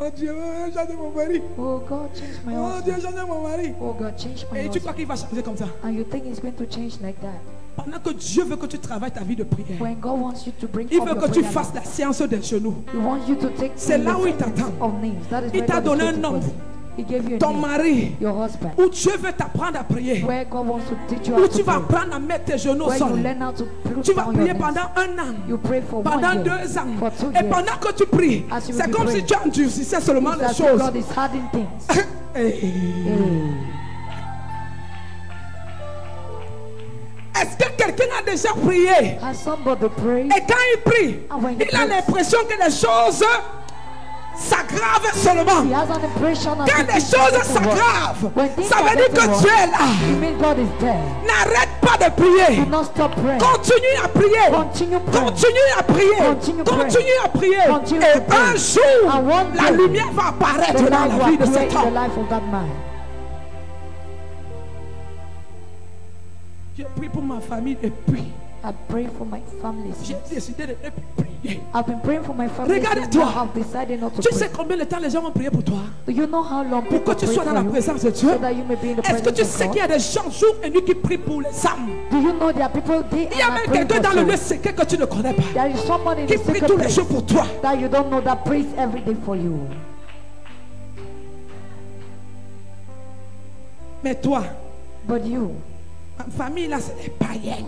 Speaker 1: Oh Dieu, change mon mari.
Speaker 2: Oh God, change my
Speaker 1: Oh Dieu,
Speaker 2: husband.
Speaker 1: change mon mari.
Speaker 2: Oh God, change my
Speaker 1: Et tu crois
Speaker 2: husband.
Speaker 1: qu'il va changer comme ça?
Speaker 2: And you think it's going to change like that?
Speaker 1: Pendant que Dieu veut que tu travailles ta vie de prière,
Speaker 2: When God wants you to bring
Speaker 1: il
Speaker 2: up
Speaker 1: veut
Speaker 2: your
Speaker 1: que tu
Speaker 2: prayer
Speaker 1: fasses
Speaker 2: life,
Speaker 1: la séance des genoux.
Speaker 2: He wants you to take
Speaker 1: C'est là
Speaker 2: the
Speaker 1: où il
Speaker 2: sentence
Speaker 1: t'attend.
Speaker 2: of names. That is
Speaker 1: Il
Speaker 2: where
Speaker 1: t'a
Speaker 2: God is
Speaker 1: donné
Speaker 2: going
Speaker 1: un
Speaker 2: to
Speaker 1: nom.
Speaker 2: put you. He gave you a
Speaker 1: Ton
Speaker 2: name.
Speaker 1: mari,
Speaker 2: Your husband.
Speaker 1: où Dieu veut t'apprendre à prier,
Speaker 2: Where God wants to teach you
Speaker 1: où
Speaker 2: how
Speaker 1: tu
Speaker 2: to
Speaker 1: vas
Speaker 2: pray.
Speaker 1: apprendre à mettre tes genoux au
Speaker 2: Where you
Speaker 1: sol.
Speaker 2: learn how to put
Speaker 1: Tu vas
Speaker 2: down your
Speaker 1: prier
Speaker 2: knees.
Speaker 1: pendant un an,
Speaker 2: You pray for
Speaker 1: pendant
Speaker 2: 1 year.
Speaker 1: 2 ans.
Speaker 2: For 2
Speaker 1: Et
Speaker 2: years.
Speaker 1: pendant que tu pries,
Speaker 2: As you
Speaker 1: c'est
Speaker 2: will be
Speaker 1: comme si
Speaker 2: praying.
Speaker 1: tu endurcissais seulement
Speaker 2: It's
Speaker 1: les
Speaker 2: as if
Speaker 1: choses.
Speaker 2: God is hardening things.
Speaker 1: Est-ce que quelqu'un a déjà prié?
Speaker 2: Has somebody prayed?
Speaker 1: Et quand il prie, il a l'impression que les choses s'aggravent seulement.
Speaker 2: He has an impression that
Speaker 1: Quand les choses s'aggravent, ça veut dire que Dieu est là.
Speaker 2: You mean God is there.
Speaker 1: N'arrête pas de prier.
Speaker 2: Do not stop praying.
Speaker 1: Continue à prier.
Speaker 2: Continue praying.
Speaker 1: Continue à prier.
Speaker 2: Continue praying.
Speaker 1: Continue à prier.
Speaker 2: Continue
Speaker 1: Et
Speaker 2: to pray.
Speaker 1: un jour,
Speaker 2: And one
Speaker 1: la
Speaker 2: day,
Speaker 1: lumière va apparaître
Speaker 2: The
Speaker 1: dans
Speaker 2: light
Speaker 1: la vie
Speaker 2: will
Speaker 1: de
Speaker 2: appear
Speaker 1: cet
Speaker 2: in the
Speaker 1: homme.
Speaker 2: life of that man.
Speaker 1: J'ai prié pour ma famille depuis.
Speaker 2: I pray for my family.
Speaker 1: J'ai décidé de ne plus prier.
Speaker 2: I've been praying for my family.
Speaker 1: Regarde-toi.
Speaker 2: I've decided not to
Speaker 1: Tu
Speaker 2: pray.
Speaker 1: sais combien de temps les gens vont prier pour toi?
Speaker 2: Do you know how long
Speaker 1: Pour que
Speaker 2: people
Speaker 1: tu
Speaker 2: pray
Speaker 1: sois dans la
Speaker 2: for you
Speaker 1: présence de Dieu.
Speaker 2: so that you may be in the
Speaker 1: Est-ce que tu
Speaker 2: presence
Speaker 1: sais
Speaker 2: of
Speaker 1: qu'il y
Speaker 2: God?
Speaker 1: a des gens jour et nuit qui prient pour les âmes?
Speaker 2: Do you know there are people day
Speaker 1: Il y a
Speaker 2: and
Speaker 1: même
Speaker 2: night praying
Speaker 1: quelqu'un
Speaker 2: for
Speaker 1: dans le lieu
Speaker 2: souls?
Speaker 1: secret que tu ne connais pas,
Speaker 2: There is somebody in
Speaker 1: qui
Speaker 2: the
Speaker 1: prie
Speaker 2: secret
Speaker 1: tous les
Speaker 2: place
Speaker 1: jours pour toi.
Speaker 2: that you don't know that prays every day for you.
Speaker 1: Mais toi,
Speaker 2: But you,
Speaker 1: ma famille là, c'est des païens.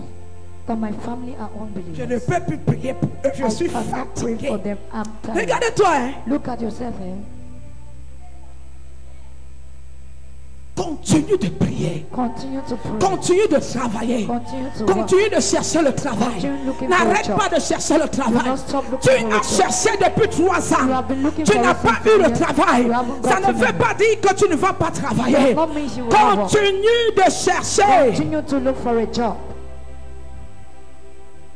Speaker 2: but my family are
Speaker 1: Je ne
Speaker 2: unbelievers.
Speaker 1: peux plus prier pour eux. Je
Speaker 2: I
Speaker 1: suis
Speaker 2: cannot pray
Speaker 1: fatigué.
Speaker 2: for them. I'm tired.
Speaker 1: Regarde-toi, hein.
Speaker 2: Look at yourself, eh?
Speaker 1: Continue de prier.
Speaker 2: Continue to pray.
Speaker 1: Continue de travailler.
Speaker 2: Continue to work.
Speaker 1: Continue de chercher le travail.
Speaker 2: Continue looking for a
Speaker 1: N'arrête
Speaker 2: job.
Speaker 1: pas de chercher le
Speaker 2: Do
Speaker 1: travail.
Speaker 2: not stop
Speaker 1: Tu
Speaker 2: looking for a
Speaker 1: as
Speaker 2: job.
Speaker 1: cherché depuis 3
Speaker 2: You
Speaker 1: ans.
Speaker 2: have been looking
Speaker 1: Tu
Speaker 2: for
Speaker 1: n'as
Speaker 2: a
Speaker 1: pas
Speaker 2: job
Speaker 1: eu
Speaker 2: for
Speaker 1: le
Speaker 2: years.
Speaker 1: travail.
Speaker 2: You haven't
Speaker 1: Ça ne
Speaker 2: gotten
Speaker 1: veut
Speaker 2: it.
Speaker 1: pas dire que tu ne vas pas travailler.
Speaker 2: Does not mean you will not work.
Speaker 1: Continue de chercher.
Speaker 2: Continue to look for a job.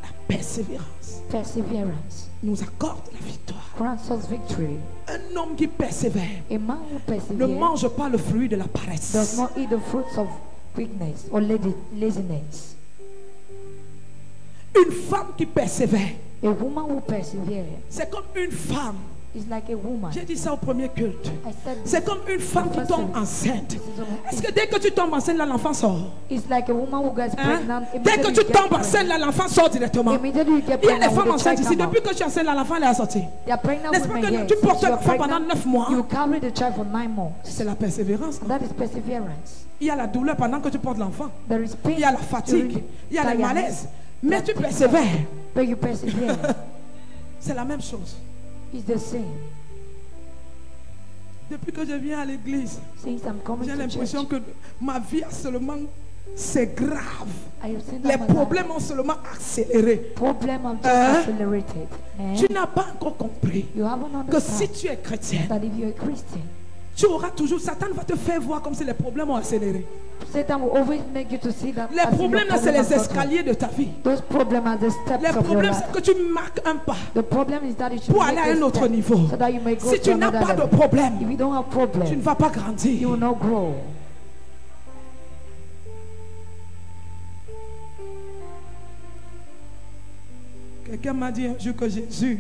Speaker 1: La persévérance
Speaker 2: Perseverance
Speaker 1: nous accorde la victoire.
Speaker 2: grants us victory.
Speaker 1: Un homme qui persévère
Speaker 2: A man who
Speaker 1: ne
Speaker 2: perseveres
Speaker 1: mange pas le fruit de la
Speaker 2: does
Speaker 1: paresse.
Speaker 2: not eat the fruits of weakness or laziness.
Speaker 1: Une femme qui persévère,
Speaker 2: A woman who perseveres
Speaker 1: c'est comme une femme.
Speaker 2: is like a woman.
Speaker 1: J'ai dit ça au premier culte.
Speaker 2: I said
Speaker 1: C'est comme une femme qui tombe enceinte. Est-ce que dès que tu tombes enceinte, là, l'enfant sort?
Speaker 2: it's like a woman who gets
Speaker 1: Hein?
Speaker 2: pregnant.
Speaker 1: Dès que
Speaker 2: Immediately
Speaker 1: tu
Speaker 2: you get
Speaker 1: tombes
Speaker 2: pregnant.
Speaker 1: enceinte, là, l'enfant sort directement.
Speaker 2: Immediately you get
Speaker 1: Il y a des
Speaker 2: pregnant
Speaker 1: femmes
Speaker 2: with the
Speaker 1: enceintes
Speaker 2: child
Speaker 1: ici.
Speaker 2: come
Speaker 1: Depuis
Speaker 2: out.
Speaker 1: que tu es enceinte, là, l'enfant est sorti.
Speaker 2: They are pregnant
Speaker 1: N'est-ce pas
Speaker 2: women
Speaker 1: que
Speaker 2: here.
Speaker 1: tu portes
Speaker 2: Since you are
Speaker 1: l'enfant pendant
Speaker 2: pregnant,
Speaker 1: 9 mois?
Speaker 2: you carry the child for 9 months.
Speaker 1: C'est la persévérance.
Speaker 2: And that is perseverance.
Speaker 1: Il y a la douleur pendant que tu portes l'enfant.
Speaker 2: There is pain.
Speaker 1: Il y a la fatigue. Il y a le malaise. Mais tu persévères.
Speaker 2: But you persevere.
Speaker 1: C'est la même chose.
Speaker 2: It's the same.
Speaker 1: Depuis que je viens à l'église,
Speaker 2: Since I'm coming
Speaker 1: j'ai
Speaker 2: to
Speaker 1: l'impression
Speaker 2: church,
Speaker 1: que ma vie a seulement, c'est grave.
Speaker 2: I have seen
Speaker 1: Les
Speaker 2: that my
Speaker 1: problèmes ont seulement accéléré.
Speaker 2: problem have just
Speaker 1: Hein?
Speaker 2: accelerated. Eh?
Speaker 1: Tu n'as pas encore compris
Speaker 2: You haven't
Speaker 1: que si
Speaker 2: understood
Speaker 1: tu es chrétien,
Speaker 2: that if you're a Christian,
Speaker 1: tu auras toujours, Satan va te faire voir comme si les problèmes ont accéléré.
Speaker 2: Satan will always make you to see that
Speaker 1: Les
Speaker 2: as if
Speaker 1: problèmes,
Speaker 2: your
Speaker 1: là, c'est
Speaker 2: problem
Speaker 1: les
Speaker 2: has gotten.
Speaker 1: escaliers de ta vie.
Speaker 2: Those problems are the steps
Speaker 1: Les
Speaker 2: of your
Speaker 1: problèmes,
Speaker 2: life.
Speaker 1: c'est que tu marques un pas
Speaker 2: The problem is that you should
Speaker 1: pour
Speaker 2: make
Speaker 1: aller à un
Speaker 2: a
Speaker 1: autre
Speaker 2: step
Speaker 1: niveau.
Speaker 2: so that you may go
Speaker 1: Si
Speaker 2: to
Speaker 1: tu n'as
Speaker 2: another
Speaker 1: pas de
Speaker 2: level.
Speaker 1: problème,
Speaker 2: If you don't have
Speaker 1: tu ne
Speaker 2: problem,
Speaker 1: vas pas
Speaker 2: you
Speaker 1: grandir.
Speaker 2: will not grow.
Speaker 1: Quelqu'un m'a dit un jour que Jésus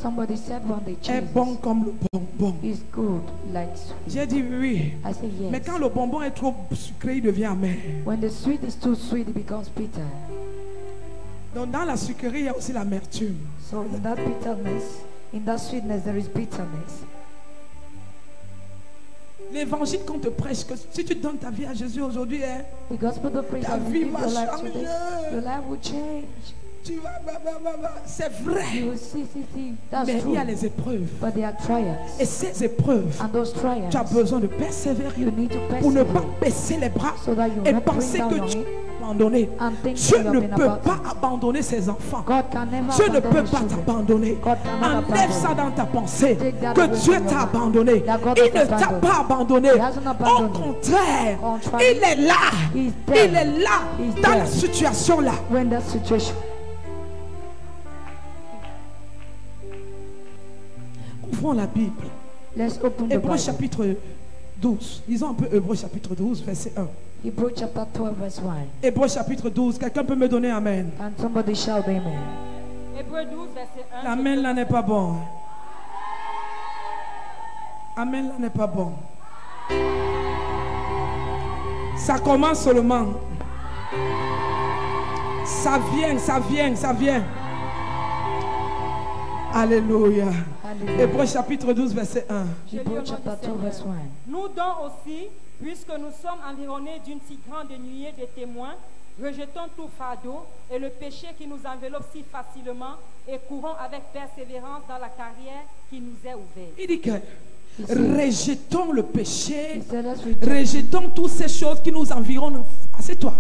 Speaker 2: Somebody said one day,
Speaker 1: est
Speaker 2: Jesus
Speaker 1: bon comme le bonbon.
Speaker 2: is good like sweet.
Speaker 1: J'ai dit oui.
Speaker 2: I say
Speaker 1: Mais
Speaker 2: yes.
Speaker 1: quand le bonbon est trop sucré, il devient amer.
Speaker 2: When the sweet is too sweet, it becomes bitter.
Speaker 1: Donc dans la sucrerie, il y a aussi l'amertume.
Speaker 2: So in that bitterness, in that sweetness, there is bitterness.
Speaker 1: L'évangile qu'on te prêche, que si tu donnes ta vie à Jésus aujourd'hui, hein,
Speaker 2: The gospel of praise
Speaker 1: ta
Speaker 2: that
Speaker 1: vie
Speaker 2: you give
Speaker 1: va
Speaker 2: your life
Speaker 1: changer.
Speaker 2: today, your life will change.
Speaker 1: Tu vas, c'est
Speaker 2: You
Speaker 1: vrai.
Speaker 2: will see. That's
Speaker 1: Mais il
Speaker 2: true.
Speaker 1: y a les épreuves.
Speaker 2: But there are trials.
Speaker 1: Et ces épreuves,
Speaker 2: And those trials,
Speaker 1: tu as besoin de persévérer
Speaker 2: you need to
Speaker 1: pour ne
Speaker 2: persevere
Speaker 1: pas baisser les bras
Speaker 2: so that you
Speaker 1: et
Speaker 2: will not
Speaker 1: penser
Speaker 2: bring down
Speaker 1: que
Speaker 2: your
Speaker 1: tu
Speaker 2: head
Speaker 1: es abandonné.
Speaker 2: and think
Speaker 1: Dieu
Speaker 2: you have
Speaker 1: ne
Speaker 2: been
Speaker 1: peut
Speaker 2: abandoned.
Speaker 1: pas abandonner ses enfants.
Speaker 2: God can never
Speaker 1: Dieu ne
Speaker 2: abandon
Speaker 1: peut
Speaker 2: his
Speaker 1: pas
Speaker 2: children.
Speaker 1: t'abandonner.
Speaker 2: God cannot
Speaker 1: Enlève
Speaker 2: abandon
Speaker 1: ça
Speaker 2: you.
Speaker 1: dans ta pensée.
Speaker 2: Take that
Speaker 1: Que
Speaker 2: away
Speaker 1: Dieu
Speaker 2: from your
Speaker 1: t'a
Speaker 2: mind.
Speaker 1: abandonné.
Speaker 2: That God
Speaker 1: Il
Speaker 2: has
Speaker 1: ne t'a
Speaker 2: abandoned
Speaker 1: pas
Speaker 2: you.
Speaker 1: abandonné.
Speaker 2: He hasn't
Speaker 1: Au
Speaker 2: abandoned you.
Speaker 1: contraire,
Speaker 2: Contrary,
Speaker 1: il est là.
Speaker 2: He's there.
Speaker 1: Il est là
Speaker 2: He's
Speaker 1: dans
Speaker 2: there.
Speaker 1: la situation là.
Speaker 2: When that situation,
Speaker 1: Ouvrons la Bible.
Speaker 2: let's open the
Speaker 1: Hébreux
Speaker 2: Bible.
Speaker 1: chapitre 12. Lisons un peu Hébreux chapitre 12, verset 1.
Speaker 2: Hebrews chapter 12 verse 1.
Speaker 1: Hébreux chapitre 12. Quelqu'un peut me donner amen?
Speaker 2: And somebody shout amen.
Speaker 3: Hébreux 12, verset 1.
Speaker 1: L'amen là n'est pas bon. Amen là n'est pas bon. Ça commence seulement. Ça vient. Alléluia.
Speaker 2: Hallelujah.
Speaker 1: Hébreux chapitre 12, verset 1.
Speaker 3: Je lis au
Speaker 2: Hebrews
Speaker 3: nom du
Speaker 2: chapter 12
Speaker 3: Seigneur.
Speaker 2: verse 1.
Speaker 3: Nous donc aussi, puisque nous sommes environnés d'une si grande nuée de témoins, rejetons tout fardeau et le péché qui nous enveloppe si facilement et courons avec persévérance dans la carrière qui nous est ouverte.
Speaker 1: Il dit que rejetons le péché,
Speaker 2: He said, let's reject.
Speaker 1: rejetons toutes ces choses qui nous environnent. Assieds-toi.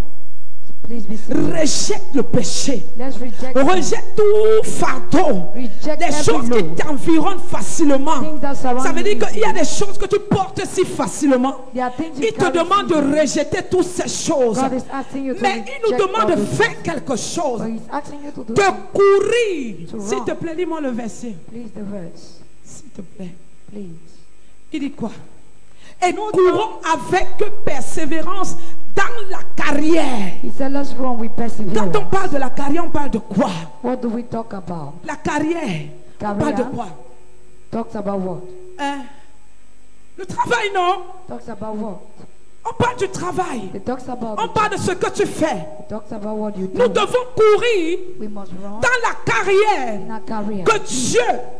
Speaker 2: Please be seated.
Speaker 1: Rejette le péché.
Speaker 2: Let's reject.
Speaker 1: Rejette tout fardeau.
Speaker 2: Reject
Speaker 1: Les
Speaker 2: every
Speaker 1: choses qui
Speaker 2: load.
Speaker 1: t'environnent facilement.
Speaker 2: Things that surround
Speaker 1: Ça veut dire
Speaker 2: you
Speaker 1: qu'il y a
Speaker 2: easily.
Speaker 1: des choses que tu portes si facilement.
Speaker 2: There are things you
Speaker 1: Il te
Speaker 2: carry
Speaker 1: demande de
Speaker 2: easily.
Speaker 1: rejeter toutes ces choses.
Speaker 2: God is asking you to
Speaker 1: Mais il nous
Speaker 2: reject
Speaker 1: demande
Speaker 2: all
Speaker 1: de
Speaker 2: those
Speaker 1: faire
Speaker 2: things.
Speaker 1: quelque chose.
Speaker 2: But he's asking you to do
Speaker 1: De
Speaker 2: something.
Speaker 1: courir.
Speaker 2: To
Speaker 1: S'il
Speaker 2: run.
Speaker 1: te plaît, lis-moi le verset.
Speaker 2: Please, the verse.
Speaker 1: S'il te plaît.
Speaker 2: Please.
Speaker 1: Il dit quoi? Et nous courons avec persévérance dans la carrière.
Speaker 2: He said, let's run with
Speaker 1: Quand on
Speaker 2: perseverance.
Speaker 1: parle de la carrière, on parle de quoi?
Speaker 2: What do we talk about?
Speaker 1: La carrière. On parle de
Speaker 2: Carrière.
Speaker 1: quoi?
Speaker 2: Talks about what?
Speaker 1: Hein? Le travail, non?
Speaker 2: Talks about what?
Speaker 1: On parle du travail.
Speaker 2: It talks about.
Speaker 1: On parle de ce que tu fais.
Speaker 2: It talks about what you
Speaker 1: Nous
Speaker 2: do.
Speaker 1: devons courir
Speaker 2: We must run
Speaker 1: dans la carrière
Speaker 2: in our career
Speaker 1: que Dieu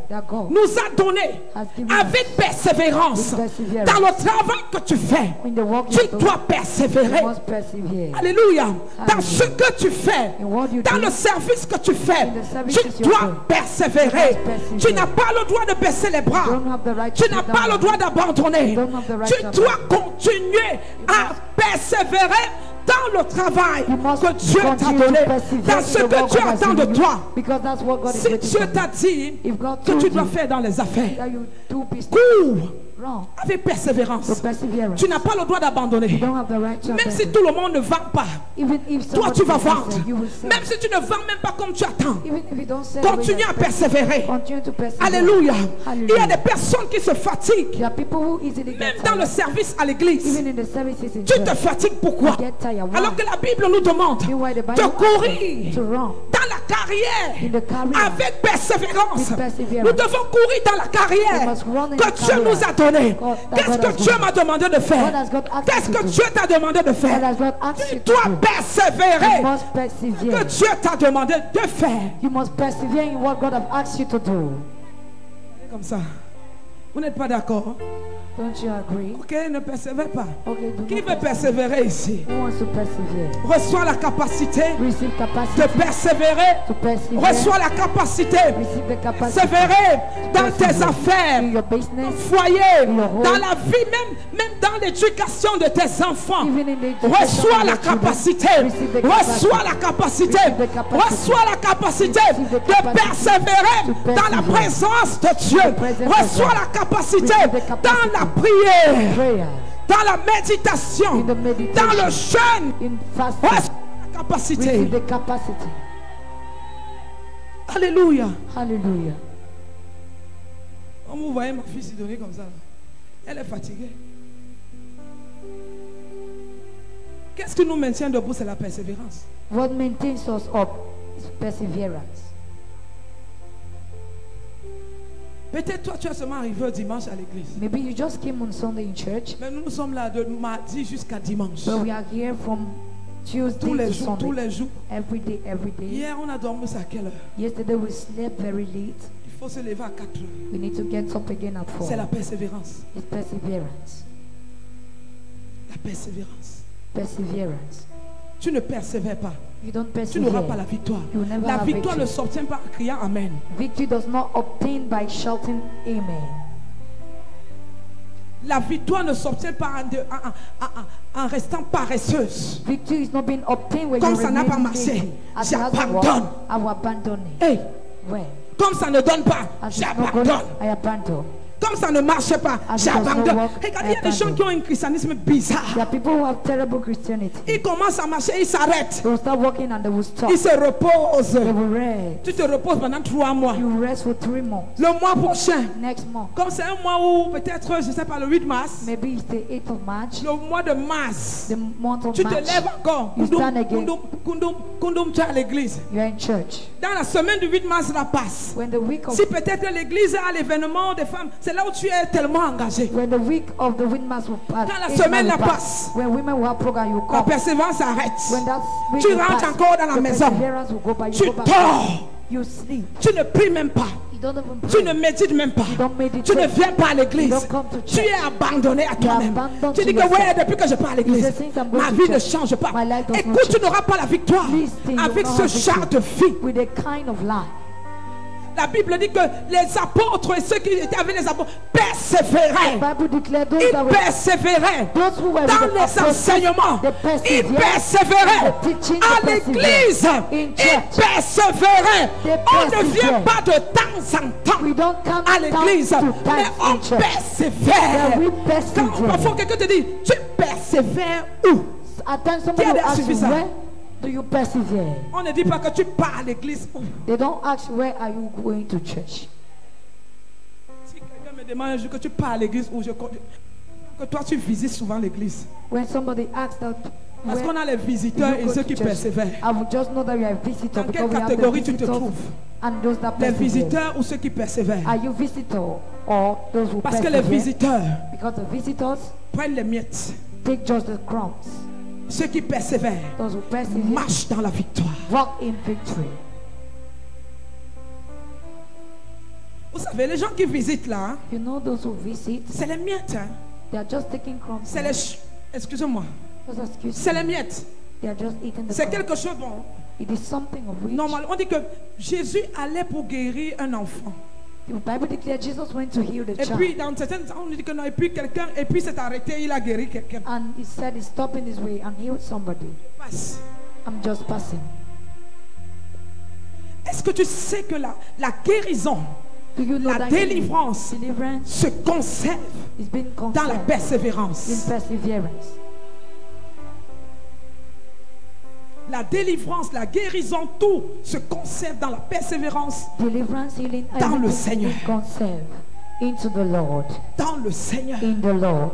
Speaker 2: that God
Speaker 1: nous a donnée
Speaker 2: has given
Speaker 1: avec
Speaker 2: us.
Speaker 1: persévérance.
Speaker 2: With perseverance.
Speaker 1: Dans le travail que tu fais,
Speaker 2: In the work
Speaker 1: tu
Speaker 2: you do,
Speaker 1: dois
Speaker 2: you
Speaker 1: persévérer.
Speaker 2: must persevere.
Speaker 1: Alléluia. Dans
Speaker 2: Alléluia.
Speaker 1: ce que tu fais,
Speaker 2: In what you
Speaker 1: dans
Speaker 2: do,
Speaker 1: le service que tu fais,
Speaker 2: in the services
Speaker 1: tu
Speaker 2: you
Speaker 1: dois
Speaker 2: do,
Speaker 1: persévérer.
Speaker 2: you must persevere.
Speaker 1: Tu n'as pas le droit de baisser les
Speaker 2: You
Speaker 1: bras.
Speaker 2: don't have the right
Speaker 1: Tu
Speaker 2: to
Speaker 1: n'as
Speaker 2: sit
Speaker 1: pas
Speaker 2: down.
Speaker 1: le droit d'abandonner.
Speaker 2: You don't have the right
Speaker 1: Tu
Speaker 2: to
Speaker 1: dois continuer à persévérer dans le travail
Speaker 2: You must
Speaker 1: que Dieu t'a
Speaker 2: continue
Speaker 1: donné,
Speaker 2: to persevere
Speaker 1: dans
Speaker 2: in
Speaker 1: ce
Speaker 2: the
Speaker 1: que
Speaker 2: work
Speaker 1: Dieu
Speaker 2: God has
Speaker 1: attend de
Speaker 2: given you,
Speaker 1: toi.
Speaker 2: because that's what God is
Speaker 1: Si
Speaker 2: waiting
Speaker 1: Dieu
Speaker 2: for
Speaker 1: t'a
Speaker 2: you.
Speaker 1: dit
Speaker 2: If God
Speaker 1: que tu
Speaker 2: told
Speaker 1: dois
Speaker 2: you
Speaker 1: faire dans les affaires,
Speaker 2: that you do business,
Speaker 1: cours
Speaker 2: run
Speaker 1: avec persévérance.
Speaker 2: with perseverance.
Speaker 1: Tu n'as pas le droit d'abandonner.
Speaker 2: You don't have the right to
Speaker 1: Même si
Speaker 2: abandon.
Speaker 1: tout le monde ne vend pas,
Speaker 2: Even if
Speaker 1: toi
Speaker 2: somebody
Speaker 1: tu vas
Speaker 2: doesn't
Speaker 1: vendre.
Speaker 2: sell, you will sell.
Speaker 1: Même si tu ne vends même pas comme tu attends,
Speaker 2: Even if you don't sell the way
Speaker 1: continue
Speaker 2: you
Speaker 1: à
Speaker 2: expect,
Speaker 1: persévérer.
Speaker 2: continue to persevere.
Speaker 1: Alléluia. Il y a
Speaker 2: Hallelujah.
Speaker 1: des personnes qui se fatiguent,
Speaker 2: There are people who easily
Speaker 1: même
Speaker 2: get
Speaker 1: dans le
Speaker 2: tired.
Speaker 1: service à l'église.
Speaker 2: Even in the services in
Speaker 1: Tu te
Speaker 2: church,
Speaker 1: fatigues pourquoi?
Speaker 2: you get tired. Why?
Speaker 1: Alors que la Bible nous demande
Speaker 2: Meanwhile, the Bible
Speaker 1: de
Speaker 2: asks
Speaker 1: courir
Speaker 2: us to run
Speaker 1: dans la carrière
Speaker 2: in the career
Speaker 1: avec persévérance.
Speaker 2: with perseverance.
Speaker 1: Nous devons courir dans la
Speaker 2: We
Speaker 1: carrière
Speaker 2: must run in
Speaker 1: que
Speaker 2: the
Speaker 1: Dieu
Speaker 2: career
Speaker 1: nous a donnée.
Speaker 2: God- that
Speaker 1: Qu'est-ce
Speaker 2: God
Speaker 1: que
Speaker 2: has
Speaker 1: Dieu
Speaker 2: given.
Speaker 1: m'a demandé de
Speaker 2: What
Speaker 1: faire?
Speaker 2: has God asked
Speaker 1: Qu'est-ce
Speaker 2: you
Speaker 1: que
Speaker 2: to do?
Speaker 1: Dieu t'a demandé de
Speaker 2: What
Speaker 1: faire?
Speaker 2: has God asked
Speaker 1: Tu
Speaker 2: you to
Speaker 1: dois
Speaker 2: do?
Speaker 1: persévérer.
Speaker 2: You must
Speaker 1: Que
Speaker 2: persevere.
Speaker 1: Dieu t'a demandé de faire.
Speaker 2: You must persevere in what God has asked you to do.
Speaker 1: Comme ça. Vous n'êtes pas d'accord?
Speaker 2: Don't you agree?
Speaker 1: Ok, ne persévère pas.
Speaker 2: Okay, do
Speaker 1: Qui
Speaker 2: not
Speaker 1: veut persévérer ici?
Speaker 2: Who wants to persevere?
Speaker 1: Reçois la capacité
Speaker 2: Receive
Speaker 1: de
Speaker 2: capacity
Speaker 1: persévérer.
Speaker 2: to persevere.
Speaker 1: Reçois la capacité
Speaker 2: Receive the
Speaker 1: de
Speaker 2: capacity
Speaker 1: persévérer dans tes
Speaker 2: persevere
Speaker 1: affaires,
Speaker 2: in your
Speaker 1: ton
Speaker 2: business,
Speaker 1: foyer,
Speaker 2: in your home.
Speaker 1: dans la vie, même dans l'éducation de tes enfants.
Speaker 2: even in the education
Speaker 1: Reçois
Speaker 2: of
Speaker 1: la
Speaker 2: your children.
Speaker 1: capacité.
Speaker 2: Receive the capacity.
Speaker 1: Reçois la capacité.
Speaker 2: Receive the capacity.
Speaker 1: Reçois la capacité
Speaker 2: Receive the
Speaker 1: de
Speaker 2: capacity
Speaker 1: persévérer
Speaker 2: to
Speaker 1: dans la
Speaker 2: persevere.
Speaker 1: présence de Dieu.
Speaker 2: presence of
Speaker 1: Reçois
Speaker 2: God.
Speaker 1: la capacité
Speaker 2: Receive the capacity.
Speaker 1: dans la prière,
Speaker 2: Prayer,
Speaker 1: dans la méditation,
Speaker 2: in the meditation,
Speaker 1: dans le jeûne.
Speaker 2: in fasting.
Speaker 1: Reçois la capacité.
Speaker 2: Receive the capacity.
Speaker 1: Alléluia.
Speaker 2: Hallelujah.
Speaker 1: Quand vous voyez ma fille Sidonie comme ça, elle est fatiguée. Qu'est-ce qui nous maintient debout? C'est la persévérance.
Speaker 2: What maintains us up is perseverance.
Speaker 1: Peut-être toi tu es seulement arrivé au dimanche à l'église.
Speaker 2: Maybe you just came on Sunday in church,
Speaker 1: Mais nous sommes là de mardi jusqu'à dimanche.
Speaker 2: but we are here from Tuesday
Speaker 1: Tous les
Speaker 2: to
Speaker 1: jours,
Speaker 2: Sunday.
Speaker 1: tous les jours.
Speaker 2: Every day, every day.
Speaker 1: Hier on a dormi à quelle heure?
Speaker 2: Yesterday we slept very late.
Speaker 1: Il faut se lever à 4 heures.
Speaker 2: We need to get up again at 4.
Speaker 1: C'est la persévérance.
Speaker 2: It's perseverance.
Speaker 1: La persévérance.
Speaker 2: Perseverance.
Speaker 1: Tu ne persévères pas.
Speaker 2: You don't
Speaker 1: Tu n'auras pas la
Speaker 2: persevere.
Speaker 1: victoire.
Speaker 2: You will never
Speaker 1: La
Speaker 2: have
Speaker 1: victoire ne
Speaker 2: victory.
Speaker 1: s'obtient pas en criant Amen.
Speaker 2: Victory does not obtain by shouting Amen.
Speaker 1: La victoire ne s'obtient pas en restant paresseuse.
Speaker 2: Victory is not being obtained when
Speaker 1: Comme
Speaker 2: you
Speaker 1: ça n'a pas
Speaker 2: remain
Speaker 1: marché,
Speaker 2: lazy. As it hasn't
Speaker 1: j'abandonne.
Speaker 2: worked, I will abandon it.
Speaker 1: Hey,
Speaker 2: Where?
Speaker 1: comme ça ne donne pas,
Speaker 2: As it's not going,
Speaker 1: j'abandonne.
Speaker 2: I abandon.
Speaker 1: Comme ça ne marche pas,
Speaker 2: As it does not
Speaker 1: j'abandonne.
Speaker 2: work,
Speaker 1: Regarde,
Speaker 2: I
Speaker 1: il y a des gens
Speaker 2: abandon.
Speaker 1: qui ont un christianisme bizarre.
Speaker 2: There are people who have terrible Christianity.
Speaker 1: Ils commencent à marcher, ils s'arrêtent.
Speaker 2: They will start working and they will stop.
Speaker 1: Ils se reposent.
Speaker 2: They will rest.
Speaker 1: Tu te reposes pendant 3 mois.
Speaker 2: You rest for 3 months.
Speaker 1: Le mois prochain,
Speaker 2: Next month,
Speaker 1: comme c'est un mois où peut-être, je ne sais pas, le 8 mars,
Speaker 2: maybe it's the 8th of March,
Speaker 1: le mois de mars,
Speaker 2: the month of
Speaker 1: tu te
Speaker 2: March.
Speaker 1: lèves encore.
Speaker 2: You
Speaker 1: Kundum,
Speaker 2: stand again.
Speaker 1: kundum, kundum, kundum, tu es à l'église.
Speaker 2: You are in church.
Speaker 1: Dans la semaine du 8 mars, la passe.
Speaker 2: When the week of
Speaker 1: Si peut-être que l'église a l'événement des femmes, c'est là où tu es tellement engagé.
Speaker 2: when the week of the witness will pass,
Speaker 1: Quand la
Speaker 2: eight
Speaker 1: semaine
Speaker 2: months will
Speaker 1: la
Speaker 2: pass.
Speaker 1: passe,
Speaker 2: When women will have program, you
Speaker 1: La
Speaker 2: come.
Speaker 1: persévérance s'arrête.
Speaker 2: When that week
Speaker 1: Tu
Speaker 2: will
Speaker 1: rentres
Speaker 2: pass,
Speaker 1: encore dans la
Speaker 2: the
Speaker 1: maison.
Speaker 2: perseverance will go by. You
Speaker 1: Tu
Speaker 2: go back.
Speaker 1: dors.
Speaker 2: You sleep.
Speaker 1: Tu ne pries même pas.
Speaker 2: You don't even
Speaker 1: Tu
Speaker 2: pray.
Speaker 1: ne médites même pas.
Speaker 2: You don't meditate.
Speaker 1: Tu ne viens pas à
Speaker 2: You
Speaker 1: l'église.
Speaker 2: don't come to
Speaker 1: Tu
Speaker 2: church.
Speaker 1: es abandonné à toi-même.
Speaker 2: abandoned
Speaker 1: Tu dis
Speaker 2: to
Speaker 1: que ouais,
Speaker 2: yourself.
Speaker 1: depuis que je pars à l'église,
Speaker 2: You say, since I'm going
Speaker 1: ma
Speaker 2: to
Speaker 1: vie ne
Speaker 2: church,
Speaker 1: change pas.
Speaker 2: my life does not
Speaker 1: Écoute, tu
Speaker 2: change.
Speaker 1: n'auras pas la victoire
Speaker 2: Please think you
Speaker 1: avec
Speaker 2: will
Speaker 1: ce
Speaker 2: not have
Speaker 1: genre de
Speaker 2: victory
Speaker 1: vie.
Speaker 2: with a kind of life.
Speaker 1: La Bible dit que les apôtres et ceux qui étaient avec les apôtres persévéraient.
Speaker 2: Bible declared those
Speaker 1: Ils
Speaker 2: that were
Speaker 1: persévéraient
Speaker 2: those who were with
Speaker 1: dans
Speaker 2: the
Speaker 1: les
Speaker 2: apostles,
Speaker 1: enseignements.
Speaker 2: they
Speaker 1: Ils
Speaker 2: persevered.
Speaker 1: persévéraient
Speaker 2: The teaching,
Speaker 1: à
Speaker 2: they
Speaker 1: l'église.
Speaker 2: persevered. In
Speaker 1: Ils
Speaker 2: church,
Speaker 1: persévéraient.
Speaker 2: they
Speaker 1: On ne vient
Speaker 2: persevered.
Speaker 1: pas de temps en temps
Speaker 2: we don't come
Speaker 1: à l'église,
Speaker 2: down to
Speaker 1: mais
Speaker 2: time
Speaker 1: on
Speaker 2: in church.
Speaker 1: persévère.
Speaker 2: Yeah, we
Speaker 1: Quand
Speaker 2: persevere.
Speaker 1: parfois quelqu'un te dit, tu persévères où?
Speaker 2: At times somebody
Speaker 1: Qui
Speaker 2: will
Speaker 1: a
Speaker 2: ask you,
Speaker 1: suffisant?
Speaker 2: where do you persevere?
Speaker 1: On ne dit pas que tu pars à l'église où.
Speaker 2: They don't ask where are you going to church.
Speaker 1: Si quelqu'un me demande un jour que tu pars à l'église où, que toi tu visites souvent l'église.
Speaker 2: When somebody asks that,
Speaker 1: Parce
Speaker 2: where
Speaker 1: qu'on a les
Speaker 2: do
Speaker 1: visiteurs
Speaker 2: you
Speaker 1: et
Speaker 2: go
Speaker 1: ceux
Speaker 2: to
Speaker 1: qui
Speaker 2: church?
Speaker 1: persévèrent.
Speaker 2: I will just know that you are a visitor
Speaker 1: Dans
Speaker 2: because
Speaker 1: quelle
Speaker 2: we have the
Speaker 1: catégorie tu te
Speaker 2: visitors
Speaker 1: trouves?
Speaker 2: and those that
Speaker 1: Les
Speaker 2: persevere.
Speaker 1: visiteurs ou ceux qui persévèrent?
Speaker 2: Are you visitor or those who
Speaker 1: Parce que
Speaker 2: persevere?
Speaker 1: les visiteurs
Speaker 2: Because the visitors
Speaker 1: prennent les miettes.
Speaker 2: take just the crumbs.
Speaker 1: Ceux qui persévèrent
Speaker 2: Those who persevere
Speaker 1: marchent dans la victoire.
Speaker 2: walk in victory.
Speaker 1: Vous savez, les gens qui visitent là, hein,
Speaker 2: You know those who visit,
Speaker 1: c'est les miettes. Hein.
Speaker 2: they are just taking crumbs.
Speaker 1: C'est les... Excusez-moi.
Speaker 2: Just excuse me.
Speaker 1: C'est les miettes.
Speaker 2: They are just eating the
Speaker 1: C'est
Speaker 2: crumbs.
Speaker 1: quelque chose bon.
Speaker 2: It is something of which
Speaker 1: Normalement, on dit que Jésus allait pour guérir un enfant.
Speaker 2: the Bible declares Jesus went to heal the
Speaker 1: Et
Speaker 2: child.
Speaker 1: puis, dans certaines on dit que non, et puis quelqu'un, et puis s'est arrêté, il a guéri quelqu'un.
Speaker 2: And he said he's stopping his way and healed somebody.
Speaker 1: Passe.
Speaker 2: I'm just passing.
Speaker 1: Est-ce que tu sais que la guérison,
Speaker 2: Do you know
Speaker 1: la
Speaker 2: that
Speaker 1: délivrance
Speaker 2: deliverance
Speaker 1: se conserve
Speaker 2: is being
Speaker 1: dans la
Speaker 2: conserved in
Speaker 1: persévérance?
Speaker 2: perseverance?
Speaker 1: La délivrance, la guérison, tout se conserve dans la persévérance,
Speaker 2: Deliverance, healing,
Speaker 1: Dans le
Speaker 2: everything
Speaker 1: Seigneur.
Speaker 2: is conserved into the Lord.
Speaker 1: dans le Seigneur.
Speaker 2: In the Lord.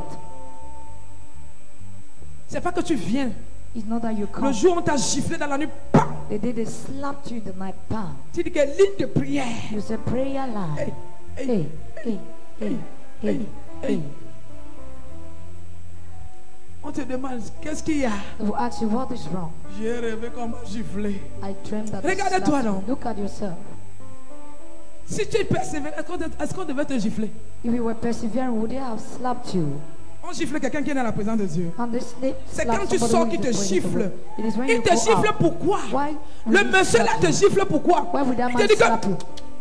Speaker 1: C'est pas que tu viens.
Speaker 2: It's not that you
Speaker 1: Le
Speaker 2: come.
Speaker 1: jour où on t'a giflé dans la nuit, bam,
Speaker 2: The day they slapped you in the night, bam.
Speaker 1: tu dis que ligne de prière.
Speaker 2: You say prayer line.
Speaker 1: Hey,
Speaker 2: Hey, hey, hey, hey, hey.
Speaker 1: On te demande, qu'est-ce qu'il y a?
Speaker 2: They will ask you what is wrong.
Speaker 1: J'ai rêvé qu'on m'a giflé.
Speaker 2: I dreamed that they
Speaker 1: Regarde-toi,
Speaker 2: slapped you.
Speaker 1: non?
Speaker 2: Look at yourself.
Speaker 1: Si tu persévères, est-ce qu'on devait te gifler?
Speaker 2: If you were persevering, would they have slapped you?
Speaker 1: On gifle quelqu'un qui est dans la présence de Dieu.
Speaker 2: And they
Speaker 1: C'est
Speaker 2: slap
Speaker 1: quand tu
Speaker 2: somebody
Speaker 1: sors
Speaker 2: who
Speaker 1: qu'il
Speaker 2: is
Speaker 1: te
Speaker 2: going to
Speaker 1: gifle.
Speaker 2: the- It is when
Speaker 1: Il
Speaker 2: you
Speaker 1: te
Speaker 2: go
Speaker 1: gifle
Speaker 2: out.
Speaker 1: pourquoi?
Speaker 2: Why
Speaker 1: Le
Speaker 2: would he
Speaker 1: monsieur là
Speaker 2: slap
Speaker 1: te
Speaker 2: you?
Speaker 1: gifle pourquoi?
Speaker 2: Why would that
Speaker 1: Il
Speaker 2: man
Speaker 1: te dit
Speaker 2: slap
Speaker 1: que
Speaker 2: you?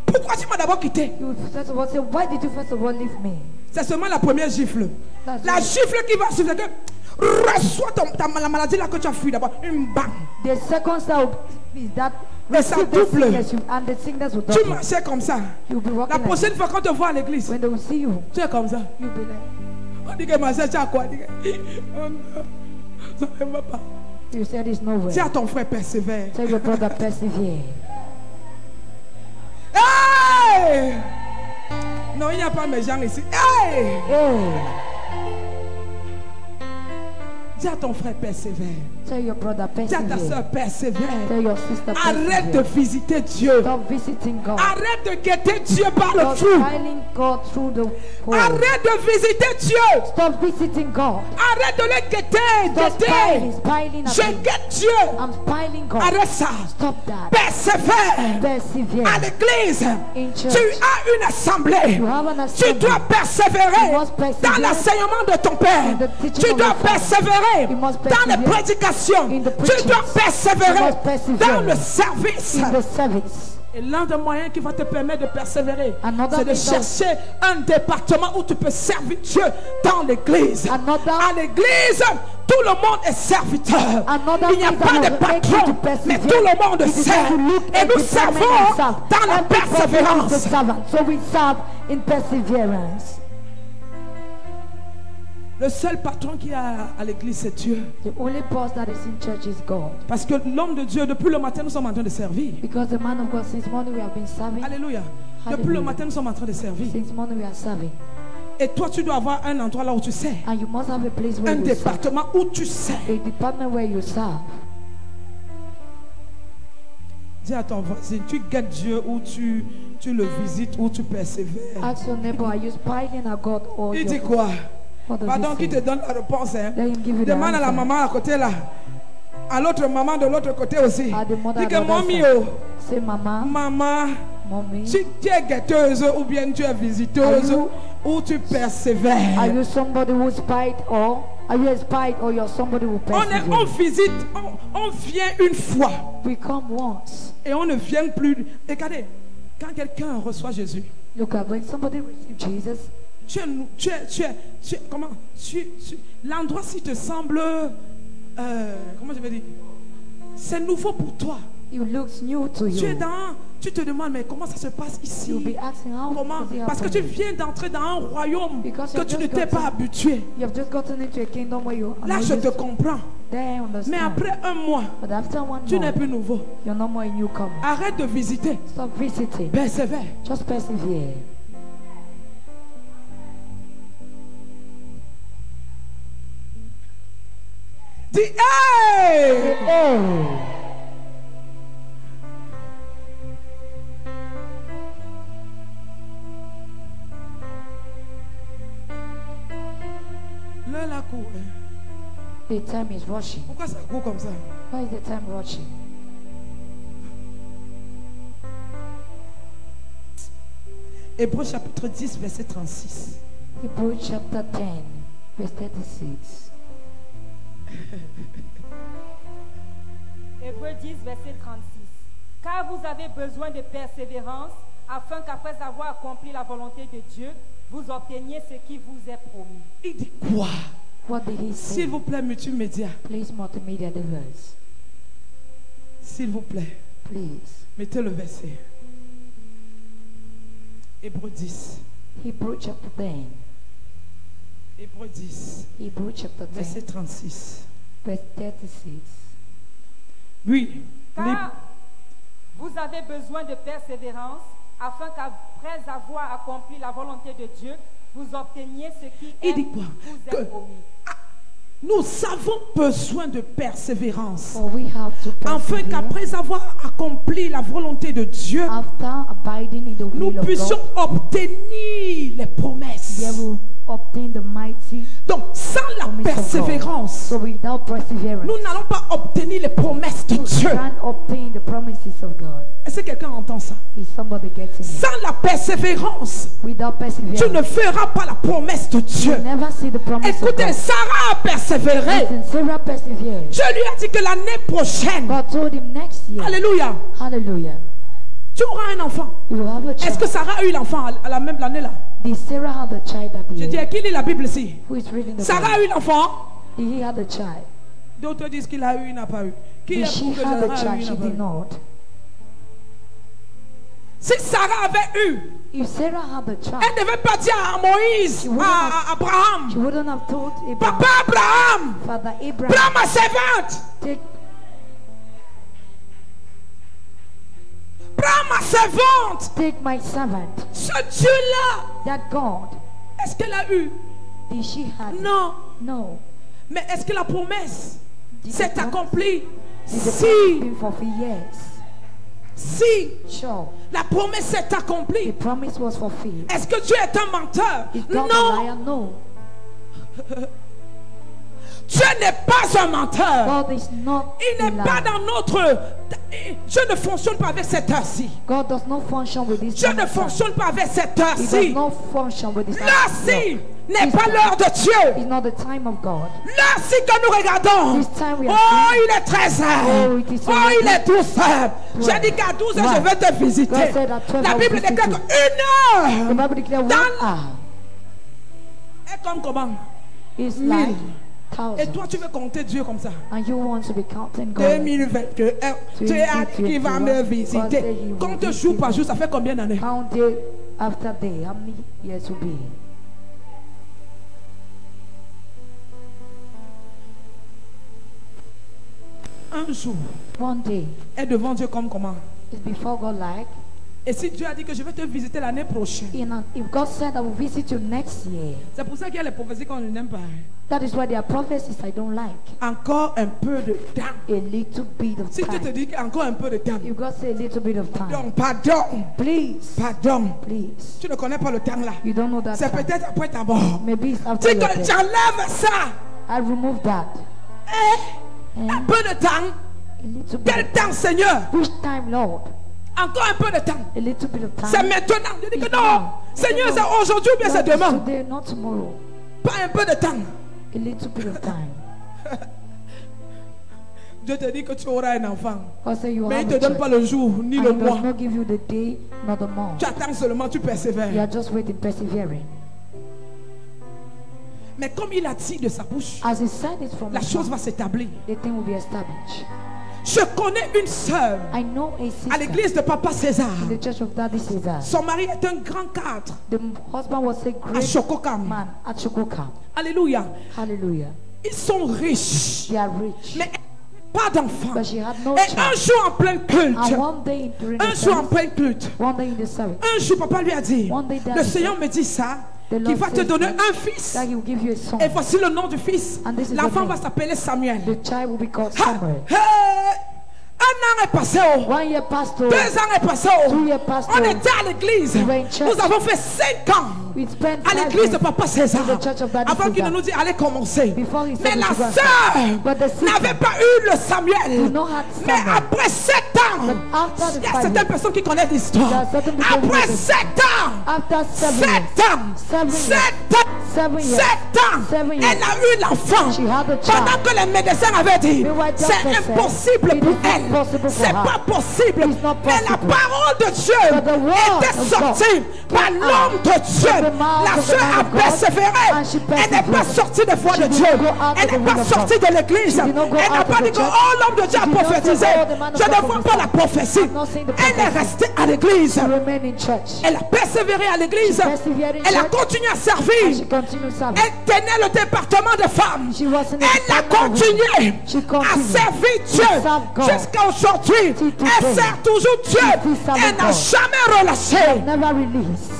Speaker 1: pourquoi tu m'as d'abord quitté?
Speaker 2: You first of all say, why did you first of all leave me?
Speaker 1: C'est seulement la première gifle.
Speaker 2: That's
Speaker 1: La
Speaker 2: it.
Speaker 1: gifle qui va suivre, c'est que reçois la maladie là que tu as fui d'abord. Une bang.
Speaker 2: The second step is that
Speaker 1: Et ça
Speaker 2: receive the
Speaker 1: double.
Speaker 2: sickness you- and the sickness will
Speaker 1: Tu
Speaker 2: double.
Speaker 1: marchais comme ça.
Speaker 2: You'll be walking
Speaker 1: La
Speaker 2: like
Speaker 1: prochaine fois qu'on te voit à l'église,
Speaker 2: when they will see you,
Speaker 1: tu es comme ça.
Speaker 2: you'll be like,
Speaker 1: On dit que ma soeur, tu as quoi? On dit que, oh non, ça ne va pas.
Speaker 2: you said it's nowhere.
Speaker 1: Dis à ton frère, persévère.
Speaker 2: Tell your brother persevere.
Speaker 1: Hey! Non, il n'y a pas mes gens ici. Hey!
Speaker 2: Hey,
Speaker 1: Dis à ton frère, persévère.
Speaker 2: tell your brother
Speaker 1: Dis à ta
Speaker 2: persevere.
Speaker 1: soeur, persévère.
Speaker 2: Tell your sister
Speaker 1: Arrête de
Speaker 2: persevere.
Speaker 1: visiter Dieu.
Speaker 2: Stop visiting God.
Speaker 1: Arrête de guetter Dieu par le
Speaker 2: Stop
Speaker 1: trou.
Speaker 2: smiling God through the hole.
Speaker 1: Arrête de visiter Dieu.
Speaker 2: Stop visiting God.
Speaker 1: Arrête de le guetter.
Speaker 2: Stop
Speaker 1: Guetter.
Speaker 2: smiling at
Speaker 1: Je
Speaker 2: me.
Speaker 1: guette Dieu.
Speaker 2: I'm smiling God.
Speaker 1: Arrête ça.
Speaker 2: Stop that.
Speaker 1: Persévère.
Speaker 2: Persevere.
Speaker 1: À l'église,
Speaker 2: In
Speaker 1: tu
Speaker 2: church,
Speaker 1: as une assemblée.
Speaker 2: you have an
Speaker 1: Tu
Speaker 2: assembly.
Speaker 1: dois persévérer
Speaker 2: You must persevere
Speaker 1: dans l'enseignement de ton Père.
Speaker 2: in the teaching
Speaker 1: Tu
Speaker 2: of
Speaker 1: dois
Speaker 2: your Father.
Speaker 1: persévérer
Speaker 2: You must
Speaker 1: dans les
Speaker 2: persevere
Speaker 1: prédications.
Speaker 2: in the
Speaker 1: Tu
Speaker 2: preaching.
Speaker 1: dois persévérer
Speaker 2: You must persevere
Speaker 1: dans le service.
Speaker 2: in the service.
Speaker 1: Et l'un des moyens qui va te permettre de persévérer,
Speaker 2: Another
Speaker 1: c'est de
Speaker 2: thing that-
Speaker 1: chercher un département où tu peux servir Dieu dans l'église.
Speaker 2: Another-
Speaker 1: À l'église, tout le monde est serviteur.
Speaker 2: Another
Speaker 1: Il n'y a
Speaker 2: thing
Speaker 1: pas
Speaker 2: that
Speaker 1: de
Speaker 2: will make you
Speaker 1: patron,
Speaker 2: to persevere
Speaker 1: mais tout le monde
Speaker 2: is
Speaker 1: sert.
Speaker 2: to look
Speaker 1: Et
Speaker 2: at
Speaker 1: nous
Speaker 2: the
Speaker 1: servons
Speaker 2: determined self.
Speaker 1: dans la
Speaker 2: Everybody is a
Speaker 1: persévérance.
Speaker 2: servant, so we serve in perseverance.
Speaker 1: Le seul patron qu'il y a à l'église, c'est Dieu.
Speaker 2: The only boss that is in church is God.
Speaker 1: Parce que l'homme de Dieu, depuis le matin, nous sommes en train de servir.
Speaker 2: Because the man of God, since morning we have been serving.
Speaker 1: Alléluia. Depuis le
Speaker 2: Hallelujah.
Speaker 1: matin, nous sommes en train de servir.
Speaker 2: Since morning we are serving.
Speaker 1: Et toi, tu dois avoir un endroit là où tu sers.
Speaker 2: And you must have a place where
Speaker 1: Un
Speaker 2: you serve.
Speaker 1: département où tu sers.
Speaker 2: A department where you serve.
Speaker 1: Dis à ton voisin, tu guettes Dieu ou tu le visites ou tu persévères.
Speaker 2: Ask your neighbor, are you spying at God or
Speaker 1: Il
Speaker 2: your
Speaker 1: dit quoi?
Speaker 2: What does
Speaker 1: Pardon,
Speaker 2: he
Speaker 1: qui te
Speaker 2: say?
Speaker 1: donne la réponse. Hein?
Speaker 2: Let him give you the
Speaker 1: Demande à la
Speaker 2: answer.
Speaker 1: maman à côté là. À l'autre maman de l'autre côté aussi.
Speaker 2: À the mother
Speaker 1: Dis que
Speaker 2: on the other
Speaker 1: mamie,
Speaker 2: side.
Speaker 1: oh,
Speaker 2: Say, Mama,
Speaker 1: maman,
Speaker 2: Mommy,
Speaker 1: tu es guetteuse ou bien tu es visiteuse
Speaker 2: Are you-
Speaker 1: ou tu persévères.
Speaker 2: are you somebody who spied or are you a spy or you're somebody who
Speaker 1: On
Speaker 2: persevere?
Speaker 1: visite, on vient une fois
Speaker 2: We come once
Speaker 1: et on ne vient plus. Regardez, Quand quelqu'un reçoit Jésus,
Speaker 2: Look at when somebody receives Jesus,
Speaker 1: l'endroit s'il te semble, comment je vais dire, c'est nouveau pour toi.
Speaker 2: it looks new to
Speaker 1: Tu es
Speaker 2: you.
Speaker 1: dans, tu te demandes, mais comment ça se passe ici?
Speaker 2: You'll be asking how
Speaker 1: Comment?
Speaker 2: does it
Speaker 1: Parce que tu
Speaker 2: happen?
Speaker 1: viens d'entrer dans un royaume
Speaker 2: Because
Speaker 1: que
Speaker 2: you've
Speaker 1: tu ne
Speaker 2: just
Speaker 1: t'es
Speaker 2: gotten-
Speaker 1: pas habitué.
Speaker 2: You have just gotten into a kingdom where you are
Speaker 1: Là,
Speaker 2: not
Speaker 1: je
Speaker 2: used
Speaker 1: te
Speaker 2: to.
Speaker 1: comprends.
Speaker 2: There I understand.
Speaker 1: Mais après un mois,
Speaker 2: But after 1
Speaker 1: tu n'es
Speaker 2: month,
Speaker 1: plus nouveau.
Speaker 2: you're no more a newcomer.
Speaker 1: Arrête de visiter.
Speaker 2: Stop visiting.
Speaker 1: Persévère.
Speaker 2: Just persevere.
Speaker 1: Dis, hey!
Speaker 2: Oh,
Speaker 1: L'heure la court. Hein.
Speaker 2: the time is rushing.
Speaker 1: Pourquoi ça court comme ça?
Speaker 2: Why is the time rushing?
Speaker 1: Hébreux chapitre 10, verset 36.
Speaker 2: Hebrews chapter 10, verse 36.
Speaker 3: Hébreux 10, verset 36. Car vous avez besoin de persévérance, afin qu'après avoir accompli la volonté de Dieu, vous obteniez ce qui vous est promis.
Speaker 1: Il dit quoi?
Speaker 2: What did he say?
Speaker 1: S'il vous plaît, multimédia.
Speaker 2: Please multimedia device.
Speaker 1: S'il vous plaît,
Speaker 2: Please.
Speaker 1: mettez le verset. Hébreux 10.
Speaker 2: Hebrews chapter 10.
Speaker 1: Hébreux 10,
Speaker 2: Hebrews chapter 10,
Speaker 1: verset 36.
Speaker 2: verse 36.
Speaker 1: Oui.
Speaker 3: Car vous avez besoin de persévérance, afin qu'après avoir accompli la volonté de Dieu, vous obteniez ce qui
Speaker 1: Il dit quoi?
Speaker 3: vous
Speaker 1: Que
Speaker 3: est promis.
Speaker 1: nous avons besoin de persévérance.
Speaker 2: For we have to
Speaker 1: Afin
Speaker 2: persevere
Speaker 1: qu'après avoir accompli la volonté de Dieu,
Speaker 2: after abiding in the
Speaker 1: nous
Speaker 2: will of
Speaker 1: puissions
Speaker 2: God.
Speaker 1: obtenir les promesses.
Speaker 2: They will obtain the mighty.
Speaker 1: Donc, sans la
Speaker 2: promise of God.
Speaker 1: persévérance,
Speaker 2: So without perseverance,
Speaker 1: nous n'allons pas obtenir les promesses de
Speaker 2: you
Speaker 1: Dieu.
Speaker 2: can't obtain the promises of God.
Speaker 1: Est-ce que quelqu'un entend ça?
Speaker 2: Is somebody getting it?
Speaker 1: Sans la persévérance,
Speaker 2: Without perseverance,
Speaker 1: tu ne feras pas la promesse de Dieu.
Speaker 2: you never see the promise of
Speaker 1: Écoutez,
Speaker 2: God.
Speaker 1: Sarah a persévéré.
Speaker 2: Listen, Sarah persevered.
Speaker 1: Dieu lui a dit que l'année prochaine,
Speaker 2: God told him next year,
Speaker 1: alléluia,
Speaker 2: hallelujah,
Speaker 1: tu auras un enfant.
Speaker 2: you will have a
Speaker 1: Est-ce
Speaker 2: child.
Speaker 1: que Sarah a eu l'enfant à la même année là?
Speaker 2: Did Sarah have a child at
Speaker 1: Je
Speaker 2: the
Speaker 1: dis,
Speaker 2: end?
Speaker 1: qui lit la Bible ici?
Speaker 2: Who is reading the
Speaker 1: Sarah a
Speaker 2: Bible?
Speaker 1: eu l'enfant.
Speaker 2: Did he have a child?
Speaker 1: D'autres disent qu'il a eu, il n'a pas eu. Qui
Speaker 2: Did
Speaker 1: est
Speaker 2: she
Speaker 1: pour que
Speaker 2: have a
Speaker 1: Sarah a eu,
Speaker 2: child?
Speaker 1: il
Speaker 2: She
Speaker 1: n'a pas
Speaker 2: did
Speaker 1: eu?
Speaker 2: not.
Speaker 1: Si Sarah avait eu,
Speaker 2: If Sarah had a child,
Speaker 1: elle ne devait pas dire à Moïse, à Abraham,
Speaker 2: she wouldn't have told Abraham,
Speaker 1: Papa Abraham,
Speaker 2: Father
Speaker 1: prends
Speaker 2: Abraham,
Speaker 1: ma servante,
Speaker 2: take,
Speaker 1: prends ma servante.
Speaker 2: take my servant.
Speaker 1: Ce Dieu-là,
Speaker 2: That God,
Speaker 1: est-ce qu'elle a eu?
Speaker 2: did she have?
Speaker 1: Non.
Speaker 2: No.
Speaker 1: Mais est-ce que la promesse
Speaker 2: Did
Speaker 1: s'est
Speaker 2: the promise-
Speaker 1: accomplie?
Speaker 2: Did the promise
Speaker 1: Si,
Speaker 2: been fulfilled? Yes.
Speaker 1: si
Speaker 2: Sure.
Speaker 1: la promesse s'est
Speaker 2: The
Speaker 1: accomplie,
Speaker 2: promise was fulfilled.
Speaker 1: est-ce que Dieu est un menteur?
Speaker 2: Is God a
Speaker 1: Non,
Speaker 2: liar? No.
Speaker 1: Dieu n'est pas un menteur.
Speaker 2: God is not
Speaker 1: Il
Speaker 2: a
Speaker 1: n'est pas
Speaker 2: liar.
Speaker 1: dans notre... Dieu ne fonctionne pas avec cette heure-ci.
Speaker 2: God does not function with this
Speaker 1: Dieu
Speaker 2: time
Speaker 1: ne
Speaker 2: of time.
Speaker 1: fonctionne pas avec cette
Speaker 2: He does
Speaker 1: heure-ci.
Speaker 2: not function with this time.
Speaker 1: L'heure-ci
Speaker 2: No.
Speaker 1: n'est
Speaker 2: This
Speaker 1: pas
Speaker 2: time
Speaker 1: l'heure de Dieu.
Speaker 2: is not the time of God.
Speaker 1: L'heure-ci que nous regardons.
Speaker 2: This time we are
Speaker 1: Oh,
Speaker 2: seeing-
Speaker 1: il est 13h.
Speaker 2: Oh, it is
Speaker 1: Oh,
Speaker 2: already
Speaker 1: il est 12h. J'ai
Speaker 2: twelve.
Speaker 1: dit qu'à 12h, je
Speaker 2: Right.
Speaker 1: vais te visiter.
Speaker 2: God said at 12
Speaker 1: La
Speaker 2: I will
Speaker 1: Bible
Speaker 2: visit
Speaker 1: déclare
Speaker 2: you.
Speaker 1: qu'une
Speaker 2: The
Speaker 1: heure
Speaker 2: Bible declares 1
Speaker 1: Dans-
Speaker 2: hour
Speaker 1: est comme comment?
Speaker 2: is
Speaker 1: 1000.
Speaker 2: like
Speaker 1: Et
Speaker 2: 1,000.
Speaker 1: toi, tu veux compter Dieu comme ça.
Speaker 2: And you want to be counting God.
Speaker 1: 2022. Tu as dit qu'il va me visiter. Compte jour par jour, ça fait combien d'années?
Speaker 2: Count day after day. How many years will be?
Speaker 1: Un jour
Speaker 2: One day
Speaker 1: est devant Dieu comme comment?
Speaker 2: is before God like.
Speaker 1: Et si Dieu a dit que je vais te visiter l'année prochaine,
Speaker 2: If God said I will visit you next year,
Speaker 1: c'est pour ça qu'il y a les prophéties qu'on n'aime pas.
Speaker 2: that is why there are prophecies I don't like.
Speaker 1: Encore un peu de temps.
Speaker 2: A little bit of
Speaker 1: Si Dieu te
Speaker 2: time.
Speaker 1: dit qu'encore un peu de temps,
Speaker 2: If God say a little bit of time,
Speaker 1: donc pardon,
Speaker 2: please,
Speaker 1: pardon.
Speaker 2: please.
Speaker 1: Tu ne connais pas le temps là.
Speaker 2: You don't know that
Speaker 1: C'est
Speaker 2: time.
Speaker 1: peut-être après ta mort.
Speaker 2: Maybe it's after
Speaker 1: Dis
Speaker 2: your
Speaker 1: que
Speaker 2: death.
Speaker 1: j'enlève ça.
Speaker 2: I remove that.
Speaker 1: Un
Speaker 2: And
Speaker 1: peu de temps.
Speaker 2: a little bit
Speaker 1: Quel
Speaker 2: of
Speaker 1: temps, Seigneur?
Speaker 2: Which time, Lord?
Speaker 1: Encore un peu de temps.
Speaker 2: A little bit of time.
Speaker 1: C'est maintenant. Je dis que
Speaker 2: It's
Speaker 1: non.
Speaker 2: now.
Speaker 1: Seigneur,
Speaker 2: No.
Speaker 1: c'est aujourd'hui ou bien c'est
Speaker 2: Not
Speaker 1: demain.
Speaker 2: today, not tomorrow.
Speaker 1: Pas un peu de temps.
Speaker 2: A little bit of time.
Speaker 1: Dieu te dit que tu auras un enfant.
Speaker 2: God say you
Speaker 1: Mais il
Speaker 2: have
Speaker 1: ne te
Speaker 2: a
Speaker 1: donne pas
Speaker 2: child.
Speaker 1: le jour ni
Speaker 2: And
Speaker 1: le
Speaker 2: he
Speaker 1: mois.
Speaker 2: does not give you the day nor the month.
Speaker 1: Tu attends seulement, tu
Speaker 2: You
Speaker 1: persévères.
Speaker 2: are just waiting, persevering.
Speaker 1: Mais comme il a dit de sa bouche,
Speaker 2: As he said it from
Speaker 1: la
Speaker 2: his
Speaker 1: chose
Speaker 2: mouth,
Speaker 1: va s'établir.
Speaker 2: the thing will be established.
Speaker 1: Je connais une sœur
Speaker 2: I know a sister
Speaker 1: à l'église de Papa César.
Speaker 2: in the church of Daddy Caesar.
Speaker 1: Son mari est un grand cadre
Speaker 2: The husband was a
Speaker 1: à
Speaker 2: great
Speaker 1: Chokokam.
Speaker 2: man at Chukwuka.
Speaker 1: Alléluia.
Speaker 2: Hallelujah.
Speaker 1: Ils sont riches,
Speaker 2: They are rich.
Speaker 1: mais pas d'enfants.
Speaker 2: But she had no
Speaker 1: Et un
Speaker 2: child.
Speaker 1: jour en plein
Speaker 2: And
Speaker 1: culte,
Speaker 2: one day during
Speaker 1: un
Speaker 2: the
Speaker 1: jour en
Speaker 2: service,
Speaker 1: plein culte,
Speaker 2: one day in the service,
Speaker 1: un jour papa lui a dit,
Speaker 2: One day, Daddy
Speaker 1: le Seigneur me dit ça,
Speaker 2: The
Speaker 1: qu'il
Speaker 2: Lord
Speaker 1: va te
Speaker 2: says
Speaker 1: donner
Speaker 2: that
Speaker 1: un fils.
Speaker 2: he will give you a son.
Speaker 1: Et voici le nom du fils.
Speaker 2: And this is
Speaker 1: L'enfant
Speaker 2: the
Speaker 1: va
Speaker 2: name.
Speaker 1: s'appeler Samuel.
Speaker 2: The child will be called
Speaker 1: Ha!
Speaker 2: Samuel.
Speaker 1: Hey! Un an est passé.
Speaker 2: 1 year passed
Speaker 1: 2
Speaker 2: over.
Speaker 1: ans est passé.
Speaker 2: 2 years passed
Speaker 1: On
Speaker 2: over.
Speaker 1: était à l'église.
Speaker 2: We were in church.
Speaker 1: Nous avons fait 5 ans
Speaker 2: We spent
Speaker 1: à
Speaker 2: 5
Speaker 1: l'église de
Speaker 2: years
Speaker 1: Papa César.
Speaker 2: in the church of Daddy
Speaker 1: Avant qu'il ne
Speaker 2: Caesar.
Speaker 1: nous dise allez commencer.
Speaker 2: Before he said
Speaker 1: Mais
Speaker 2: we
Speaker 1: la
Speaker 2: should go and
Speaker 1: sœur
Speaker 2: But the sister
Speaker 1: n'avait pas eu le Samuel.
Speaker 2: did not have
Speaker 1: Mais
Speaker 2: Samuel.
Speaker 1: après 7 ans,
Speaker 2: But after the
Speaker 1: il y a
Speaker 2: 5
Speaker 1: certaines
Speaker 2: years,
Speaker 1: personnes qui connaissent l'histoire.
Speaker 2: There are certain people who
Speaker 1: Après
Speaker 2: know
Speaker 1: 7 ans,
Speaker 2: after 7
Speaker 1: 7
Speaker 2: years,
Speaker 1: ans,
Speaker 2: 7
Speaker 1: 7
Speaker 2: years,
Speaker 1: ans,
Speaker 2: 7 years,
Speaker 1: 7 ans,
Speaker 2: 7
Speaker 1: elle
Speaker 2: years,
Speaker 1: a eu l'enfant.
Speaker 2: she had a
Speaker 1: Pendant
Speaker 2: child.
Speaker 1: que les médecins avaient dit,
Speaker 2: Meanwhile,
Speaker 1: c'est
Speaker 2: doctor said,
Speaker 1: impossible
Speaker 2: it
Speaker 1: pour
Speaker 2: is
Speaker 1: elle.
Speaker 2: impossible for
Speaker 1: C'est
Speaker 2: her.
Speaker 1: pas possible.
Speaker 2: It's not
Speaker 1: Mais la
Speaker 2: possible.
Speaker 1: parole de Dieu
Speaker 2: But the word
Speaker 1: était
Speaker 2: of
Speaker 1: sortie
Speaker 2: God
Speaker 1: par
Speaker 2: came
Speaker 1: l'homme
Speaker 2: out
Speaker 1: de Dieu.
Speaker 2: from the mouth
Speaker 1: La
Speaker 2: of the
Speaker 1: sœur
Speaker 2: man
Speaker 1: a
Speaker 2: of God,
Speaker 1: persévéré.
Speaker 2: and she
Speaker 1: Elle n'est pas
Speaker 2: persevered.
Speaker 1: sortie des voies
Speaker 2: She
Speaker 1: de
Speaker 2: did
Speaker 1: Dieu.
Speaker 2: not go out
Speaker 1: Elle
Speaker 2: of the
Speaker 1: n'est pas
Speaker 2: will of
Speaker 1: sortie
Speaker 2: God.
Speaker 1: de l'église.
Speaker 2: She did not go
Speaker 1: Elle n'a
Speaker 2: out
Speaker 1: pas
Speaker 2: of
Speaker 1: dit
Speaker 2: the
Speaker 1: que
Speaker 2: church.
Speaker 1: oh, l'homme de Dieu a
Speaker 2: She did not say,
Speaker 1: prophétisé.
Speaker 2: oh, the man of
Speaker 1: Je
Speaker 2: God
Speaker 1: ne vois pas la
Speaker 2: prophesied.
Speaker 1: prophétie.
Speaker 2: I'm not saying the
Speaker 1: Elle est
Speaker 2: prophecy.
Speaker 1: restée à l'église.
Speaker 2: She remained in church.
Speaker 1: Elle a persévéré à l'église.
Speaker 2: She persevered in
Speaker 1: Elle a
Speaker 2: church.
Speaker 1: continué à
Speaker 2: And she
Speaker 1: servir.
Speaker 2: continued serving.
Speaker 1: Elle tenait le département des femmes.
Speaker 2: She was in the
Speaker 1: Elle a
Speaker 2: department of women.
Speaker 1: continué
Speaker 2: She
Speaker 1: à
Speaker 2: continued
Speaker 1: servir
Speaker 2: to
Speaker 1: Dieu
Speaker 2: serve God.
Speaker 1: jusqu'à aujourd'hui.
Speaker 2: Till today.
Speaker 1: Elle sert toujours Dieu.
Speaker 2: She still serves
Speaker 1: Elle n'a
Speaker 2: God.
Speaker 1: jamais relâché.
Speaker 2: Never released.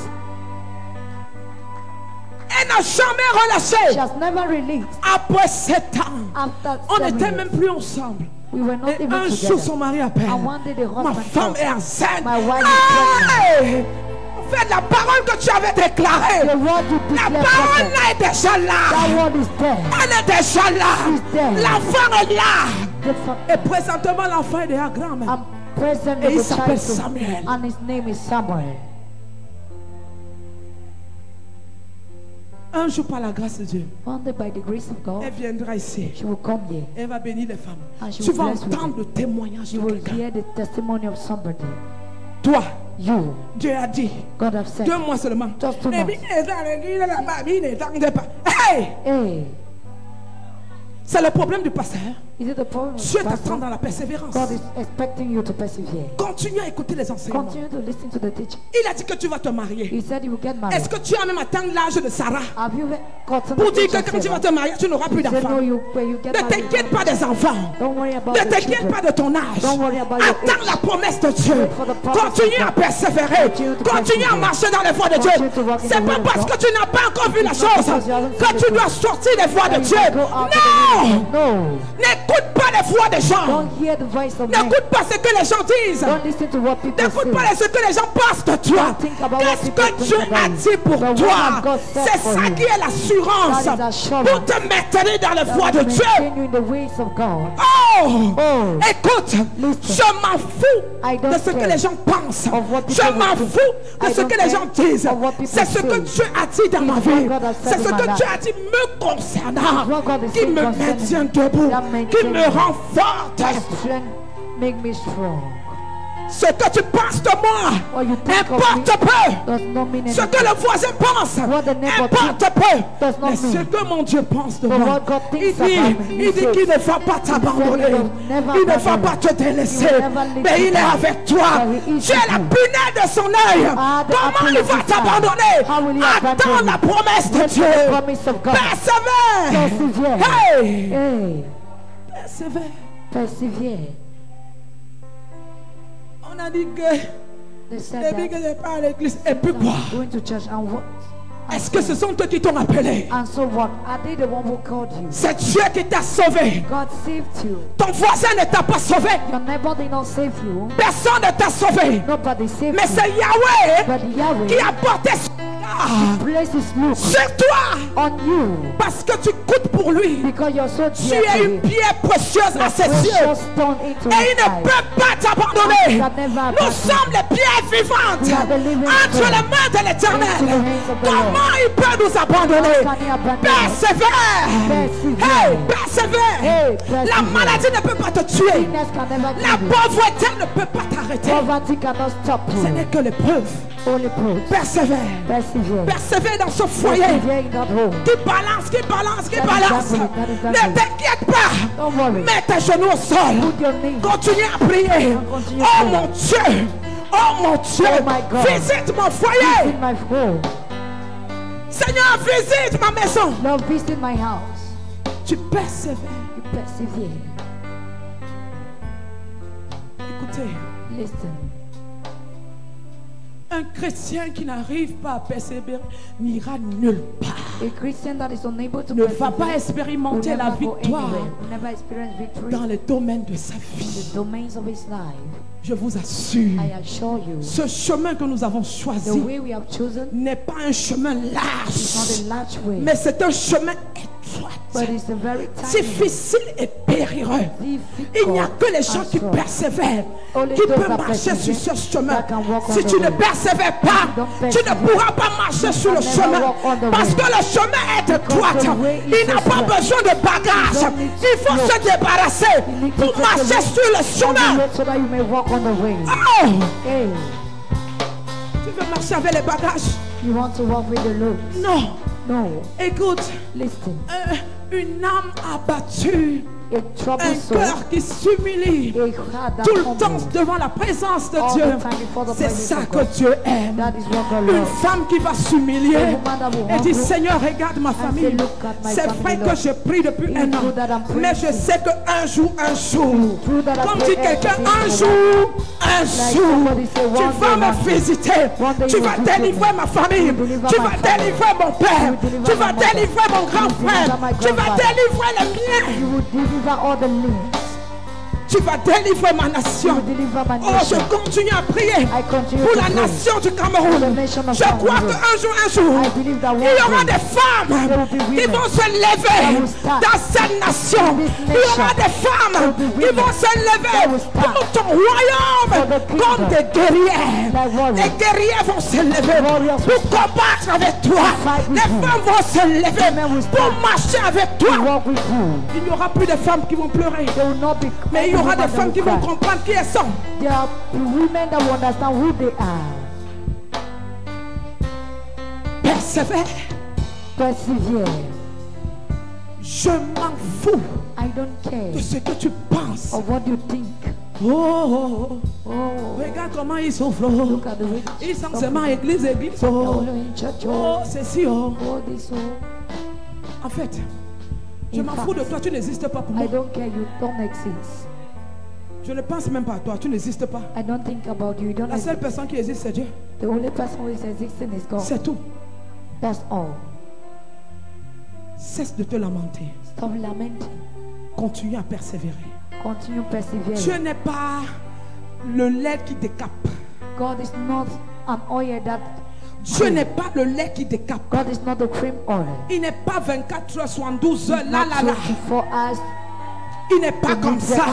Speaker 1: Elle n'a jamais
Speaker 2: She
Speaker 1: relâché.
Speaker 2: has never released.
Speaker 1: Après 7 ans,
Speaker 2: After
Speaker 1: on
Speaker 2: 7
Speaker 1: n'était
Speaker 2: years,
Speaker 1: même plus ensemble.
Speaker 2: we were not
Speaker 1: Et
Speaker 2: even
Speaker 1: un jour,
Speaker 2: together.
Speaker 1: son mari appelle.
Speaker 2: And one day the
Speaker 1: Ma
Speaker 2: husband
Speaker 1: femme
Speaker 2: called.
Speaker 1: est enceinte.
Speaker 2: My wife is
Speaker 1: Hey! En fait, la parole que tu avais déclarée,
Speaker 2: The word you
Speaker 1: la
Speaker 2: declare
Speaker 1: parole
Speaker 2: prophet.
Speaker 1: là est déjà là.
Speaker 2: That word is there.
Speaker 1: Elle est déjà là.
Speaker 2: She's there.
Speaker 1: L'enfant est là.
Speaker 2: The fa-
Speaker 1: Et présentement, l'enfant est déjà grand. même.
Speaker 2: I'm present
Speaker 1: Et il
Speaker 2: with the
Speaker 1: s'appelle
Speaker 2: child.
Speaker 1: Samuel.
Speaker 2: And his name is Samuel.
Speaker 1: Un jour, par la grâce de Dieu,
Speaker 2: One day by the grace of God,
Speaker 1: elle viendra ici.
Speaker 2: she will come here.
Speaker 1: Elle va bénir les femmes.
Speaker 2: And she
Speaker 1: Tu
Speaker 2: will
Speaker 1: vas
Speaker 2: bless
Speaker 1: entendre
Speaker 2: women.
Speaker 1: le témoignage
Speaker 2: You
Speaker 1: de
Speaker 2: will
Speaker 1: quelqu'un.
Speaker 2: hear the testimony of somebody.
Speaker 1: Toi,
Speaker 2: You,
Speaker 1: Dieu a dit,
Speaker 2: God have said.
Speaker 1: 2 mois seulement.
Speaker 2: Just 2
Speaker 1: Mais
Speaker 2: months.
Speaker 1: bien, dans l'église, là-bas, bien, n'attendez pas. Hey!
Speaker 2: Hey,
Speaker 1: C'est le problème du pasteur.
Speaker 2: is it the problem with
Speaker 1: Dieu
Speaker 2: the
Speaker 1: t'attend
Speaker 2: pastor?
Speaker 1: dans la persévérance.
Speaker 2: God is expecting you to persevere.
Speaker 1: Continue à écouter les enseignements.
Speaker 2: Continue to listen to the teaching.
Speaker 1: Il a dit que tu vas te marier.
Speaker 2: He said you will get married.
Speaker 1: Est-ce que tu as même atteint l'âge de Sarah
Speaker 2: Have you gotten
Speaker 1: pour
Speaker 2: the
Speaker 1: dire
Speaker 2: age
Speaker 1: que
Speaker 2: of
Speaker 1: quand tu vas
Speaker 2: Sarah?
Speaker 1: te marier, tu n'auras plus
Speaker 2: He said,
Speaker 1: d'enfants?
Speaker 2: no, you, when you get
Speaker 1: Ne
Speaker 2: married,
Speaker 1: t'inquiète pas des enfants.
Speaker 2: don't worry about
Speaker 1: Ne
Speaker 2: the
Speaker 1: t'inquiète
Speaker 2: children.
Speaker 1: pas de ton âge.
Speaker 2: Don't worry about your
Speaker 1: Attends
Speaker 2: age.
Speaker 1: la promesse de Dieu.
Speaker 2: Wait for the promise
Speaker 1: Continue
Speaker 2: of
Speaker 1: à
Speaker 2: God.
Speaker 1: persévérer.
Speaker 2: Continue to
Speaker 1: Continue à
Speaker 2: persevere.
Speaker 1: marcher dans les voies de Dieu.
Speaker 2: Continue to walk in
Speaker 1: C'est
Speaker 2: the
Speaker 1: pas
Speaker 2: will of
Speaker 1: parce
Speaker 2: God.
Speaker 1: que tu n'as pas encore vu la
Speaker 2: It's not
Speaker 1: chose
Speaker 2: because you haven't
Speaker 1: que
Speaker 2: seen
Speaker 1: tu
Speaker 2: the
Speaker 1: dois
Speaker 2: truth.
Speaker 1: sortir des voies de
Speaker 2: That you
Speaker 1: Dieu.
Speaker 2: can go out of the will
Speaker 1: Non!
Speaker 2: of God. No.
Speaker 1: N'écoute pas les voix des gens.
Speaker 2: Don't hear the voice of men.
Speaker 1: N'écoute pas ce que les gens disent.
Speaker 2: Don't listen to what people
Speaker 1: N'écoute
Speaker 2: say.
Speaker 1: pas ce que les gens pensent de toi.
Speaker 2: Don't think about what
Speaker 1: Qu'est-ce
Speaker 2: people
Speaker 1: que
Speaker 2: think
Speaker 1: Dieu
Speaker 2: about
Speaker 1: a
Speaker 2: you.
Speaker 1: dit pour
Speaker 2: The word
Speaker 1: toi?
Speaker 2: of God said
Speaker 1: C'est
Speaker 2: for
Speaker 1: ça
Speaker 2: you.
Speaker 1: qui est l'assurance
Speaker 2: That is assurance.
Speaker 1: pour te maintenir dans les
Speaker 2: That
Speaker 1: voies de
Speaker 2: will
Speaker 1: Dieu.
Speaker 2: maintain you in the ways of God.
Speaker 1: Oh!
Speaker 2: Oh.
Speaker 1: Écoute,
Speaker 2: Listen.
Speaker 1: je m'en fous
Speaker 2: I don't
Speaker 1: de ce que
Speaker 2: care
Speaker 1: les gens pensent.
Speaker 2: of what
Speaker 1: Je
Speaker 2: people
Speaker 1: m'en
Speaker 2: think.
Speaker 1: fous de
Speaker 2: I
Speaker 1: ce
Speaker 2: don't
Speaker 1: que les
Speaker 2: care
Speaker 1: gens disent.
Speaker 2: of what people
Speaker 1: C'est ce que
Speaker 2: say.
Speaker 1: Dieu a dit dans ma
Speaker 2: It's what
Speaker 1: vie.
Speaker 2: God has said
Speaker 1: C'est ce
Speaker 2: in
Speaker 1: que
Speaker 2: my
Speaker 1: Dieu
Speaker 2: life.
Speaker 1: a dit me concernant,
Speaker 2: It's what God is
Speaker 1: qui
Speaker 2: saying
Speaker 1: me
Speaker 2: concerning
Speaker 1: maintient
Speaker 2: me.
Speaker 1: debout,
Speaker 2: That
Speaker 1: qui
Speaker 2: maintain
Speaker 1: me
Speaker 2: me.
Speaker 1: rend forte.
Speaker 2: That strength make me strong.
Speaker 1: Ce que tu penses de moi,
Speaker 2: What you think of
Speaker 1: importe
Speaker 2: me
Speaker 1: peu.
Speaker 2: does not mean
Speaker 1: Ce
Speaker 2: anything.
Speaker 1: que le voisin pense,
Speaker 2: What the neighbor
Speaker 1: importe
Speaker 2: thinks
Speaker 1: peu.
Speaker 2: does not
Speaker 1: Mais ce
Speaker 2: mean.
Speaker 1: que mon Dieu pense de
Speaker 2: But
Speaker 1: moi,
Speaker 2: what God
Speaker 1: il
Speaker 2: thinks
Speaker 1: dit,
Speaker 2: about me,
Speaker 1: il dit
Speaker 2: he
Speaker 1: qu'il
Speaker 2: says,
Speaker 1: ne va pas t'abandonner.
Speaker 2: he will never
Speaker 1: Il ne va
Speaker 2: abandon
Speaker 1: pas
Speaker 2: you.
Speaker 1: te délaisser.
Speaker 2: He will never leave
Speaker 1: Mais
Speaker 2: you
Speaker 1: il est
Speaker 2: down.
Speaker 1: avec toi.
Speaker 2: But he is
Speaker 1: Tu es
Speaker 2: with
Speaker 1: la
Speaker 2: you.
Speaker 1: punelle de son œil.
Speaker 2: Ah, the
Speaker 1: Comment
Speaker 2: apple
Speaker 1: il
Speaker 2: of
Speaker 1: va
Speaker 2: his eye.
Speaker 1: t'abandonner?
Speaker 2: How will he
Speaker 1: Attends
Speaker 2: abandon
Speaker 1: la
Speaker 2: you?
Speaker 1: promesse de
Speaker 2: Wait for the
Speaker 1: Dieu.
Speaker 2: promise of God.
Speaker 1: Persévère.
Speaker 2: Persevere.
Speaker 1: Hey!
Speaker 2: Hey,
Speaker 1: Persévère.
Speaker 2: persevere.
Speaker 1: On a dit que
Speaker 2: They said
Speaker 1: depuis que
Speaker 2: that.
Speaker 1: je pas à l'église. Et puis quoi?
Speaker 2: Going to church and what?
Speaker 1: Est-ce que ce sont eux qui t'ont appelé?
Speaker 2: And so what? Are they the one who called you?
Speaker 1: C'est Dieu qui t'a sauvé.
Speaker 2: God saved you.
Speaker 1: Ton voisin ne t'a pas sauvé.
Speaker 2: Your neighbor did not save you.
Speaker 1: Personne ne t'a sauvé.
Speaker 2: Nobody saved
Speaker 1: Mais
Speaker 2: you.
Speaker 1: c'est Yahweh
Speaker 2: But
Speaker 1: qui
Speaker 2: Yahweh
Speaker 1: a porté son regard regard
Speaker 2: Place his look
Speaker 1: sur toi
Speaker 2: on you
Speaker 1: parce que tu coûtes pour lui.
Speaker 2: because you're so
Speaker 1: Tu
Speaker 2: dear
Speaker 1: es
Speaker 2: to
Speaker 1: une
Speaker 2: him.
Speaker 1: pierre précieuse à ses yeux.
Speaker 2: Precious stone into
Speaker 1: Et il
Speaker 2: his
Speaker 1: ne
Speaker 2: eyes.
Speaker 1: peut pas t'abandonner.
Speaker 2: God can never
Speaker 1: Nous
Speaker 2: abandon
Speaker 1: sommes les pierres vivantes
Speaker 2: We are the living
Speaker 1: entre
Speaker 2: stones
Speaker 1: les mains de l'Éternel.
Speaker 2: into the hands of the Lord.
Speaker 1: Comment il peut nous abandonner?
Speaker 2: How can he abandon us?
Speaker 1: Persévère.
Speaker 2: Persevere.
Speaker 1: Hey, persévère.
Speaker 2: Hey,
Speaker 1: La
Speaker 2: persevere.
Speaker 1: maladie ne peut pas te tuer.
Speaker 2: Sickness can never
Speaker 1: La
Speaker 2: kill you.
Speaker 1: pauvreté ne peut pas t'arrêter.
Speaker 2: Poverty cannot stop
Speaker 1: Ce n'est
Speaker 2: you.
Speaker 1: que l'épreuve.
Speaker 2: Only proof.
Speaker 1: Persévère.
Speaker 2: Persevere.
Speaker 1: Persévère dans ce foyer.
Speaker 2: Persevere in that home.
Speaker 1: Qui balance, qui balance, qui
Speaker 2: That is
Speaker 1: balance.
Speaker 2: that way, that is that
Speaker 1: Ne
Speaker 2: way.
Speaker 1: t'inquiète pas.
Speaker 2: Don't worry.
Speaker 1: Mets tes genoux au sol.
Speaker 2: Put your name.
Speaker 1: Continue à prier.
Speaker 2: Continue
Speaker 1: Oh
Speaker 2: à prier.
Speaker 1: mon Dieu. Oh mon Dieu.
Speaker 2: Oh my God.
Speaker 1: Visite mon foyer.
Speaker 2: Visit my home.
Speaker 1: Seigneur, visite ma maison.
Speaker 2: Lord, visit my house.
Speaker 1: Tu persévères.
Speaker 2: You persevere.
Speaker 1: Écoutez,
Speaker 2: Listen.
Speaker 1: un chrétien qui n'arrive pas à persévérer n'ira nulle part.
Speaker 2: A Christian that is unable to
Speaker 1: Ne va pas
Speaker 2: persevere will
Speaker 1: expérimenter la
Speaker 2: never go
Speaker 1: victoire
Speaker 2: anywhere. Will never experience victory
Speaker 1: dans les domaines de sa
Speaker 2: in
Speaker 1: vie.
Speaker 2: the domains of his life.
Speaker 1: Je vous assure,
Speaker 2: I assure you,
Speaker 1: ce chemin que nous avons
Speaker 2: the
Speaker 1: choisi
Speaker 2: way we have chosen
Speaker 1: n'est pas un chemin
Speaker 2: is not
Speaker 1: large,
Speaker 2: a large way,
Speaker 1: mais c'est un chemin
Speaker 2: but
Speaker 1: étroit,
Speaker 2: it's a very tiny,
Speaker 1: difficile et périlleux. Il n'y a que les gens qui persévèrent qui peuvent marcher sur ce chemin. Si tu ne persévères pas, tu ne pourras pas marcher sur le chemin parce que le chemin est étroit. Il n'a pas besoin de bagages. Il faut se débarrasser pour marcher sur le chemin.
Speaker 2: so that you may walk on the way.
Speaker 1: Oh,
Speaker 2: Hey,
Speaker 1: tu veux marcher avec les bagages?
Speaker 2: you want to walk with the Lord?
Speaker 1: Non.
Speaker 2: No.
Speaker 1: Écoute,
Speaker 2: Listen,
Speaker 1: une âme abattue,
Speaker 2: a
Speaker 1: un
Speaker 2: troubled soul,
Speaker 1: cœur qui s'humilie
Speaker 2: a heart that
Speaker 1: tout le
Speaker 2: humbles.
Speaker 1: temps devant la présence de
Speaker 2: All
Speaker 1: Dieu.
Speaker 2: the time before the
Speaker 1: C'est
Speaker 2: presence
Speaker 1: ça
Speaker 2: of
Speaker 1: que
Speaker 2: God.
Speaker 1: Dieu aime.
Speaker 2: That is what God
Speaker 1: Une
Speaker 2: loves.
Speaker 1: femme qui va s'humilier
Speaker 2: A woman that will
Speaker 1: et dit
Speaker 2: humble
Speaker 1: Seigneur, regarde ma
Speaker 2: and
Speaker 1: famille.
Speaker 2: say, "Look at my
Speaker 1: C'est
Speaker 2: family,
Speaker 1: vrai que
Speaker 2: Lord.
Speaker 1: je prie depuis
Speaker 2: It's
Speaker 1: un an,
Speaker 2: true that I'm praying
Speaker 1: mais je
Speaker 2: to
Speaker 1: sais qu'un jour,
Speaker 2: True that I
Speaker 1: comme
Speaker 2: pray
Speaker 1: dit quelqu'un,
Speaker 2: every
Speaker 1: un
Speaker 2: single
Speaker 1: jour, un
Speaker 2: Like
Speaker 1: jour,
Speaker 2: somebody say,
Speaker 1: tu
Speaker 2: one
Speaker 1: vas
Speaker 2: day,
Speaker 1: me
Speaker 2: one day.
Speaker 1: visiter,
Speaker 2: One day
Speaker 1: tu
Speaker 2: you
Speaker 1: vas
Speaker 2: will visit
Speaker 1: délivrer
Speaker 2: me.
Speaker 1: ma famille,
Speaker 2: You will deliver
Speaker 1: tu
Speaker 2: my
Speaker 1: vas
Speaker 2: family.
Speaker 1: délivrer mon père,
Speaker 2: You will deliver
Speaker 1: tu
Speaker 2: my
Speaker 1: vas
Speaker 2: mother.
Speaker 1: délivrer mon grand
Speaker 2: You will
Speaker 1: frère,
Speaker 2: deliver my
Speaker 1: tu vas
Speaker 2: grandfather.
Speaker 1: délivrer le mien,
Speaker 2: You will deliver all the limbs.
Speaker 1: tu vas délivrer ma
Speaker 2: You
Speaker 1: nation.
Speaker 2: will deliver my
Speaker 1: Oh, je
Speaker 2: nation.
Speaker 1: continue à prier
Speaker 2: I continue
Speaker 1: pour
Speaker 2: to
Speaker 1: la
Speaker 2: pray.
Speaker 1: nation du
Speaker 2: For the
Speaker 1: Cameroun.
Speaker 2: nation of
Speaker 1: Je crois
Speaker 2: Cameroon.
Speaker 1: qu'un jour,
Speaker 2: I believe that one
Speaker 1: il y aura
Speaker 2: day
Speaker 1: des femmes
Speaker 2: there will be
Speaker 1: qui
Speaker 2: women
Speaker 1: vont se
Speaker 2: that
Speaker 1: lever
Speaker 2: will stand
Speaker 1: dans cette nation.
Speaker 2: in this
Speaker 1: Il y aura
Speaker 2: nation.
Speaker 1: des femmes
Speaker 2: There will be
Speaker 1: qui
Speaker 2: women
Speaker 1: vont se lever
Speaker 2: that will stand
Speaker 1: pour ton royaume
Speaker 2: for the kingdom.
Speaker 1: comme des guerrières.
Speaker 2: Like warriors.
Speaker 1: Les guerrières vont se lever
Speaker 2: Warriors
Speaker 1: pour
Speaker 2: will
Speaker 1: combattre avec toi.
Speaker 2: fight with
Speaker 1: Les
Speaker 2: you.
Speaker 1: femmes vont se lever
Speaker 2: Men will
Speaker 1: pour
Speaker 2: stand
Speaker 1: marcher avec
Speaker 2: to
Speaker 1: toi.
Speaker 2: walk with you.
Speaker 1: Il n'y aura plus de femmes qui vont pleurer.
Speaker 2: There will not be
Speaker 1: Mais il y aura des
Speaker 2: women that
Speaker 1: femmes qui
Speaker 2: will
Speaker 1: vont
Speaker 2: cry.
Speaker 1: comprendre qui elles sont.
Speaker 2: There are women that will understand who they are.
Speaker 1: Persévère.
Speaker 2: Persevere.
Speaker 1: Je m'en fous
Speaker 2: I don't care
Speaker 1: de ce que tu penses.
Speaker 2: of what you think.
Speaker 1: Oh, oh, oh.
Speaker 2: Oh,
Speaker 1: Regarde comment ils souffrent.
Speaker 2: look at the way
Speaker 1: Ils sont seulement église, église.
Speaker 2: they're
Speaker 1: Oh,
Speaker 2: all in church.
Speaker 1: oh
Speaker 2: Oh,
Speaker 1: ceci, oh.
Speaker 2: oh, this, oh.
Speaker 1: En fait, je
Speaker 2: In
Speaker 1: m'en
Speaker 2: fact,
Speaker 1: fous de toi, tu n'existes pas pour
Speaker 2: I
Speaker 1: moi.
Speaker 2: don't care. You don't exist.
Speaker 1: Je ne pense même pas à toi, tu n'existes pas.
Speaker 2: I don't think about you. You don't
Speaker 1: La seule
Speaker 2: exist.
Speaker 1: personne qui existe, c'est Dieu.
Speaker 2: The only person who is existing is God.
Speaker 1: C'est tout.
Speaker 2: That's all.
Speaker 1: Cesse de te lamenter.
Speaker 2: Stop lamenting.
Speaker 1: Continue à persévérer.
Speaker 2: Continue
Speaker 1: Dieu
Speaker 2: persevering.
Speaker 1: n'est pas le lait qui décape.
Speaker 2: God is not an oil that.
Speaker 1: Dieu n'est pas le lait qui décape.
Speaker 2: God is not the cream oil.
Speaker 1: Il n'est pas 24 heures, 72 heures, là,
Speaker 2: Not
Speaker 1: là, là.
Speaker 2: 24 hours.
Speaker 1: Il n'est pas comme ça.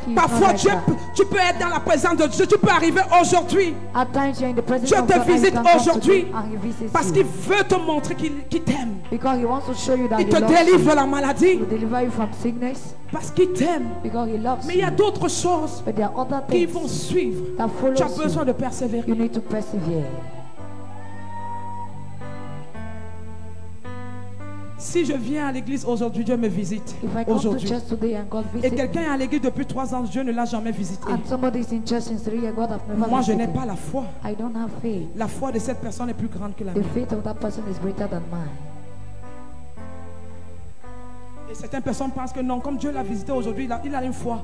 Speaker 2: He's
Speaker 1: Parfois,
Speaker 2: not like
Speaker 1: Dieu,
Speaker 2: that.
Speaker 1: tu peux être dans la présence de Dieu. Tu peux arriver aujourd'hui
Speaker 2: At times you're in the presence
Speaker 1: Dieu
Speaker 2: of
Speaker 1: te
Speaker 2: God and
Speaker 1: visite
Speaker 2: you can come
Speaker 1: aujourd'hui
Speaker 2: today and he visits
Speaker 1: parce
Speaker 2: you.
Speaker 1: qu'il veut te montrer qu'il t'aime.
Speaker 2: Because he wants to show you that
Speaker 1: Il
Speaker 2: he
Speaker 1: te
Speaker 2: loves
Speaker 1: délivre
Speaker 2: you.
Speaker 1: la maladie
Speaker 2: To deliver you from sickness
Speaker 1: parce qu'il t'aime.
Speaker 2: because he loves
Speaker 1: Mais il y a
Speaker 2: you.
Speaker 1: d'autres choses
Speaker 2: But there are other
Speaker 1: qui
Speaker 2: things
Speaker 1: vont suivre.
Speaker 2: that follow
Speaker 1: Tu as besoin
Speaker 2: you.
Speaker 1: de persévérer.
Speaker 2: You need to persevere.
Speaker 1: Si je viens à l'église aujourd'hui, Dieu me visite.
Speaker 2: If I come to
Speaker 1: Aujourd'hui.
Speaker 2: church today and God
Speaker 1: Et
Speaker 2: visits
Speaker 1: quelqu'un
Speaker 2: me,
Speaker 1: est à l'église depuis 3 ans, Dieu ne l'a jamais visité.
Speaker 2: and somebody is in church since 3 years, God have never
Speaker 1: Moi, je n'ai
Speaker 2: visited
Speaker 1: pas
Speaker 2: me.
Speaker 1: la foi.
Speaker 2: I don't have faith.
Speaker 1: La foi de cette personne est plus grande que la
Speaker 2: The
Speaker 1: mienne.
Speaker 2: faith of that person is greater than mine.
Speaker 1: Et certaines personnes pensent que non, comme Dieu l'a visité aujourd'hui, il a une foi.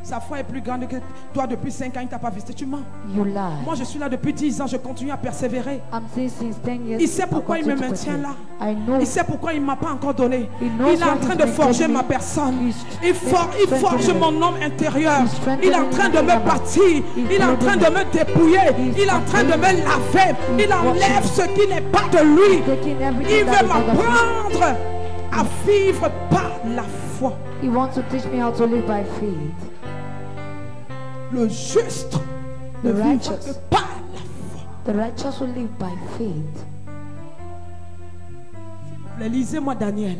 Speaker 1: Sa foi est plus grande que toi depuis 5 ans, il ne t'a pas visité. Tu mens.
Speaker 2: You lie.
Speaker 1: Moi, je suis là depuis 10 ans, je continue à persévérer.
Speaker 2: I'm saying since 10 years.
Speaker 1: Il sait pourquoi
Speaker 2: I
Speaker 1: il me
Speaker 2: continue to
Speaker 1: maintient là.
Speaker 2: persevere. I know.
Speaker 1: Il sait pourquoi il ne m'a pas encore donné.
Speaker 2: He knows
Speaker 1: Il est en
Speaker 2: why
Speaker 1: train
Speaker 2: he's
Speaker 1: de forger
Speaker 2: maintaining
Speaker 1: ma
Speaker 2: me.
Speaker 1: personne.
Speaker 2: He's
Speaker 1: Il forge
Speaker 2: strengthening
Speaker 1: mon
Speaker 2: me.
Speaker 1: homme intérieur.
Speaker 2: He's
Speaker 1: Il est en
Speaker 2: strengthening
Speaker 1: train de
Speaker 2: my
Speaker 1: me
Speaker 2: inner man.
Speaker 1: bâtir.
Speaker 2: He's
Speaker 1: Il est en train de
Speaker 2: building
Speaker 1: me dépouiller.
Speaker 2: He's
Speaker 1: Il est en train de me
Speaker 2: complaining.
Speaker 1: laver. Il
Speaker 2: He's
Speaker 1: enlève
Speaker 2: washing.
Speaker 1: ce qui n'est pas de lui.
Speaker 2: Taking everything
Speaker 1: Il
Speaker 2: that
Speaker 1: veut
Speaker 2: is not of him.
Speaker 1: m'apprendre à vivre par la foi.
Speaker 2: He wants to teach me how to live by faith.
Speaker 1: Le juste ne
Speaker 2: The
Speaker 1: vivra
Speaker 2: righteous.
Speaker 1: que par la foi.
Speaker 2: The righteous will live by faith.
Speaker 1: Lisez-moi Daniel.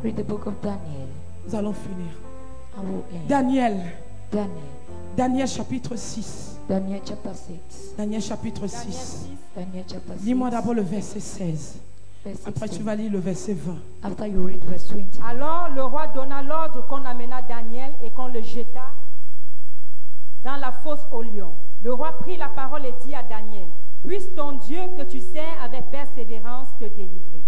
Speaker 2: Read the book of Daniel.
Speaker 1: Nous allons finir.
Speaker 2: I will end.
Speaker 1: Daniel.
Speaker 2: Daniel.
Speaker 1: Daniel chapitre 6.
Speaker 2: Daniel chapter 6.
Speaker 1: Daniel chapitre
Speaker 3: Daniel
Speaker 1: 6.
Speaker 3: 6.
Speaker 2: Daniel chapter 6.
Speaker 1: Lis-moi d'abord le verset 16.
Speaker 2: verse
Speaker 1: Après, tu
Speaker 2: 16.
Speaker 1: vas lire le verset 20.
Speaker 2: After you read verse 20.
Speaker 3: Alors le roi donna l'ordre qu'on amena Daniel et qu'on le jeta dans la fosse aux lions. Le roi prit la parole et dit à Daniel, puisse ton Dieu que tu sers avec persévérance te délivrer.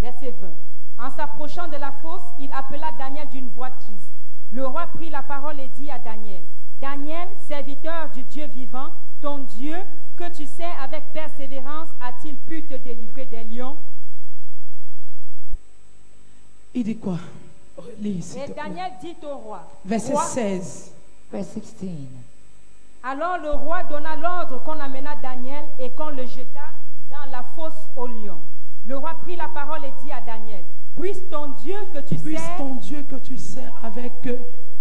Speaker 3: Verset 20. En s'approchant de la fosse, il appela Daniel d'une voix triste. Le roi prit la parole et dit à Daniel, Daniel, serviteur du Dieu vivant, ton Dieu que tu sers avec persévérance a-t-il pu te délivrer des lions?
Speaker 1: Il dit quoi? Lis, s'il
Speaker 3: Et
Speaker 1: te plaît.
Speaker 3: Daniel dit au roi,
Speaker 1: Verset
Speaker 3: Roi,
Speaker 1: 16.
Speaker 2: Verse 16.
Speaker 3: alors le roi donna l'ordre qu'on amena Daniel et qu'on le jeta dans la fosse aux lions. Le roi prit la parole et dit à Daniel, puisse ton Dieu que tu
Speaker 1: Puisse
Speaker 3: sers
Speaker 1: ton Dieu que tu sers avec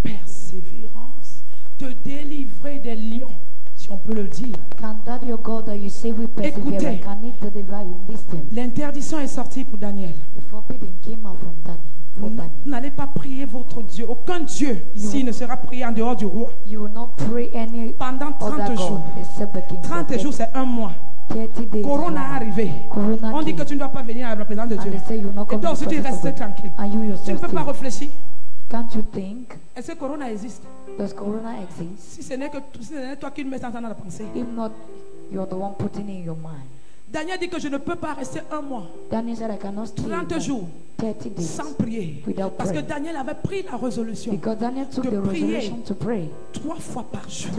Speaker 1: persévérance te délivrer des lions, si on peut le dire.
Speaker 2: Can that your God that you say we persevere,
Speaker 1: Écoutez.
Speaker 2: can it deliver you? Listen.
Speaker 1: L'interdiction est sortie pour Daniel.
Speaker 2: The forbidden came out from Daniel. For
Speaker 1: Vous
Speaker 2: Daniel.
Speaker 1: n'allez pas prier votre Dieu. Aucun Dieu ici ne sera prié en dehors du roi.
Speaker 2: You will not pray any
Speaker 1: Pendant
Speaker 2: other
Speaker 1: 30 jours.
Speaker 2: God except the king.
Speaker 1: 30 jours, c'est un mois.
Speaker 2: 30 days.
Speaker 1: Corona est arrivé.
Speaker 2: Corona
Speaker 1: On dit
Speaker 2: came.
Speaker 1: que tu ne dois pas venir à la présence de
Speaker 2: And
Speaker 1: Dieu.
Speaker 2: they say you will not
Speaker 1: Et
Speaker 2: come
Speaker 1: toi
Speaker 2: to
Speaker 1: aussi,
Speaker 2: the
Speaker 1: tu
Speaker 2: presence of
Speaker 1: restes
Speaker 2: God.
Speaker 1: tranquille.
Speaker 2: And you
Speaker 1: Tu ne
Speaker 2: yourself
Speaker 1: peux pas
Speaker 2: think.
Speaker 1: réfléchir.
Speaker 2: Can't you think?
Speaker 1: Est-ce que Corona existe?
Speaker 2: Does Corona exist?
Speaker 1: Si ce n'est toi qui le mets en train de penser.
Speaker 2: If not, you're the one putting it in your mind.
Speaker 1: Daniel dit que je ne peux pas rester un mois,
Speaker 2: Daniel said, I cannot stay
Speaker 1: 30 jours,
Speaker 2: 30 days
Speaker 1: sans prier.
Speaker 2: without
Speaker 1: Parce que
Speaker 2: praying.
Speaker 1: Daniel avait pris la résolution
Speaker 2: Because Daniel took
Speaker 1: de
Speaker 2: the
Speaker 1: prier
Speaker 2: resolution to pray
Speaker 1: 3 fois par jour.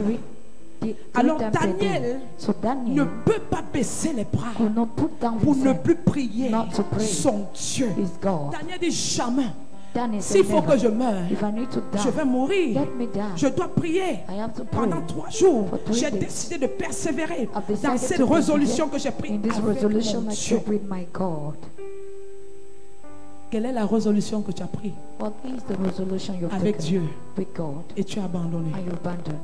Speaker 2: three
Speaker 1: Alors
Speaker 2: times a day.
Speaker 1: Daniel
Speaker 2: So
Speaker 1: ne
Speaker 2: Daniel
Speaker 1: peut pas baisser les bras
Speaker 2: could not put down
Speaker 1: pour
Speaker 2: his
Speaker 1: ne
Speaker 2: hand,
Speaker 1: plus prier
Speaker 2: not to pray.
Speaker 1: son Dieu.
Speaker 2: his God.
Speaker 1: Daniel dit jamais,
Speaker 2: Daniel
Speaker 1: s'il
Speaker 2: said,
Speaker 1: faut
Speaker 2: never.
Speaker 1: que je meure,
Speaker 2: If I need to die,
Speaker 1: je vais mourir.
Speaker 2: let me die.
Speaker 1: Je dois prier.
Speaker 2: I have to pray.
Speaker 1: Pendant 3 jours,
Speaker 2: For 3
Speaker 1: j'ai
Speaker 2: days.
Speaker 1: décidé de persévérer
Speaker 2: I've decided
Speaker 1: dans cette
Speaker 2: to
Speaker 1: résolution
Speaker 2: persevere
Speaker 1: que j'ai prise
Speaker 2: in this
Speaker 1: avec
Speaker 2: resolution
Speaker 1: mon
Speaker 2: I
Speaker 1: Dieu.
Speaker 2: took with my God.
Speaker 1: Quelle est la résolution que tu as prise
Speaker 2: What is the resolution you've
Speaker 1: avec
Speaker 2: taken
Speaker 1: Dieu
Speaker 2: with God?
Speaker 1: et tu as abandonné?
Speaker 2: And you abandon.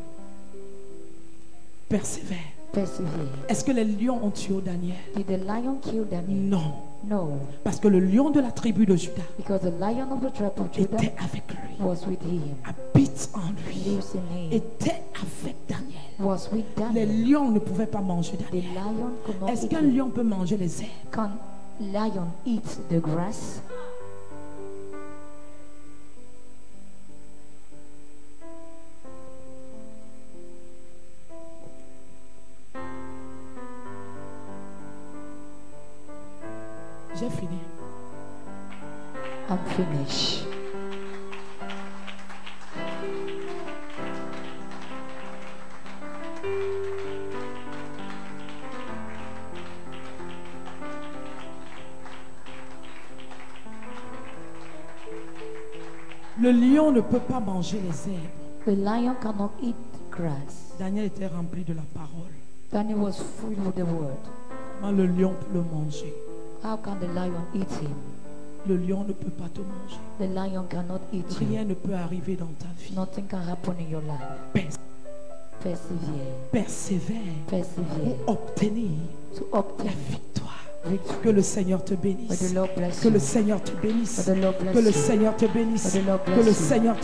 Speaker 1: Persévère.
Speaker 2: Persevere.
Speaker 1: Est-ce que les lions ont tué Daniel?
Speaker 2: Did the lion kill Daniel?
Speaker 1: Non.
Speaker 2: No.
Speaker 1: Parce que le lion de la tribu de Juda
Speaker 2: Because the lion of the tribe of Judah
Speaker 1: était avec lui,
Speaker 2: was with him.
Speaker 1: habite en lui,
Speaker 2: Lives in him.
Speaker 1: était avec Daniel.
Speaker 2: Was with
Speaker 1: Les
Speaker 2: Daniel.
Speaker 1: lions ne pouvaient pas manger
Speaker 2: The
Speaker 1: Daniel.
Speaker 2: lion could not
Speaker 1: Est-ce
Speaker 2: eat
Speaker 1: qu'un
Speaker 2: him.
Speaker 1: lion peut manger les herbes?
Speaker 2: Can lion eat the grass?
Speaker 1: J'ai fini.
Speaker 2: I'm finished.
Speaker 1: Le lion ne peut pas manger les herbes.
Speaker 2: The lion cannot eat grass.
Speaker 1: Daniel était rempli de la parole.
Speaker 2: Daniel was filled with the word.
Speaker 1: Comment le lion peut le manger?
Speaker 2: How can the lion eat him?
Speaker 1: Le lion ne peut pas te manger.
Speaker 2: The lion cannot eat you.
Speaker 1: Rien ne peut arriver dans ta vie.
Speaker 2: Nothing can happen in your life. Persevere.
Speaker 1: Persévère
Speaker 2: Persevere.
Speaker 1: pour obtenir
Speaker 2: To
Speaker 1: la
Speaker 2: obtain
Speaker 1: victoire.
Speaker 2: victory.
Speaker 1: Que le Seigneur te
Speaker 2: May
Speaker 1: bénisse.
Speaker 2: the Lord bless
Speaker 1: Que
Speaker 2: you.
Speaker 1: le Seigneur te bénisse.
Speaker 2: May the Lord bless
Speaker 1: Que le
Speaker 2: you.
Speaker 1: Seigneur te bénisse.
Speaker 2: May the Lord
Speaker 1: Que
Speaker 2: bless
Speaker 1: le
Speaker 2: you.
Speaker 1: Seigneur te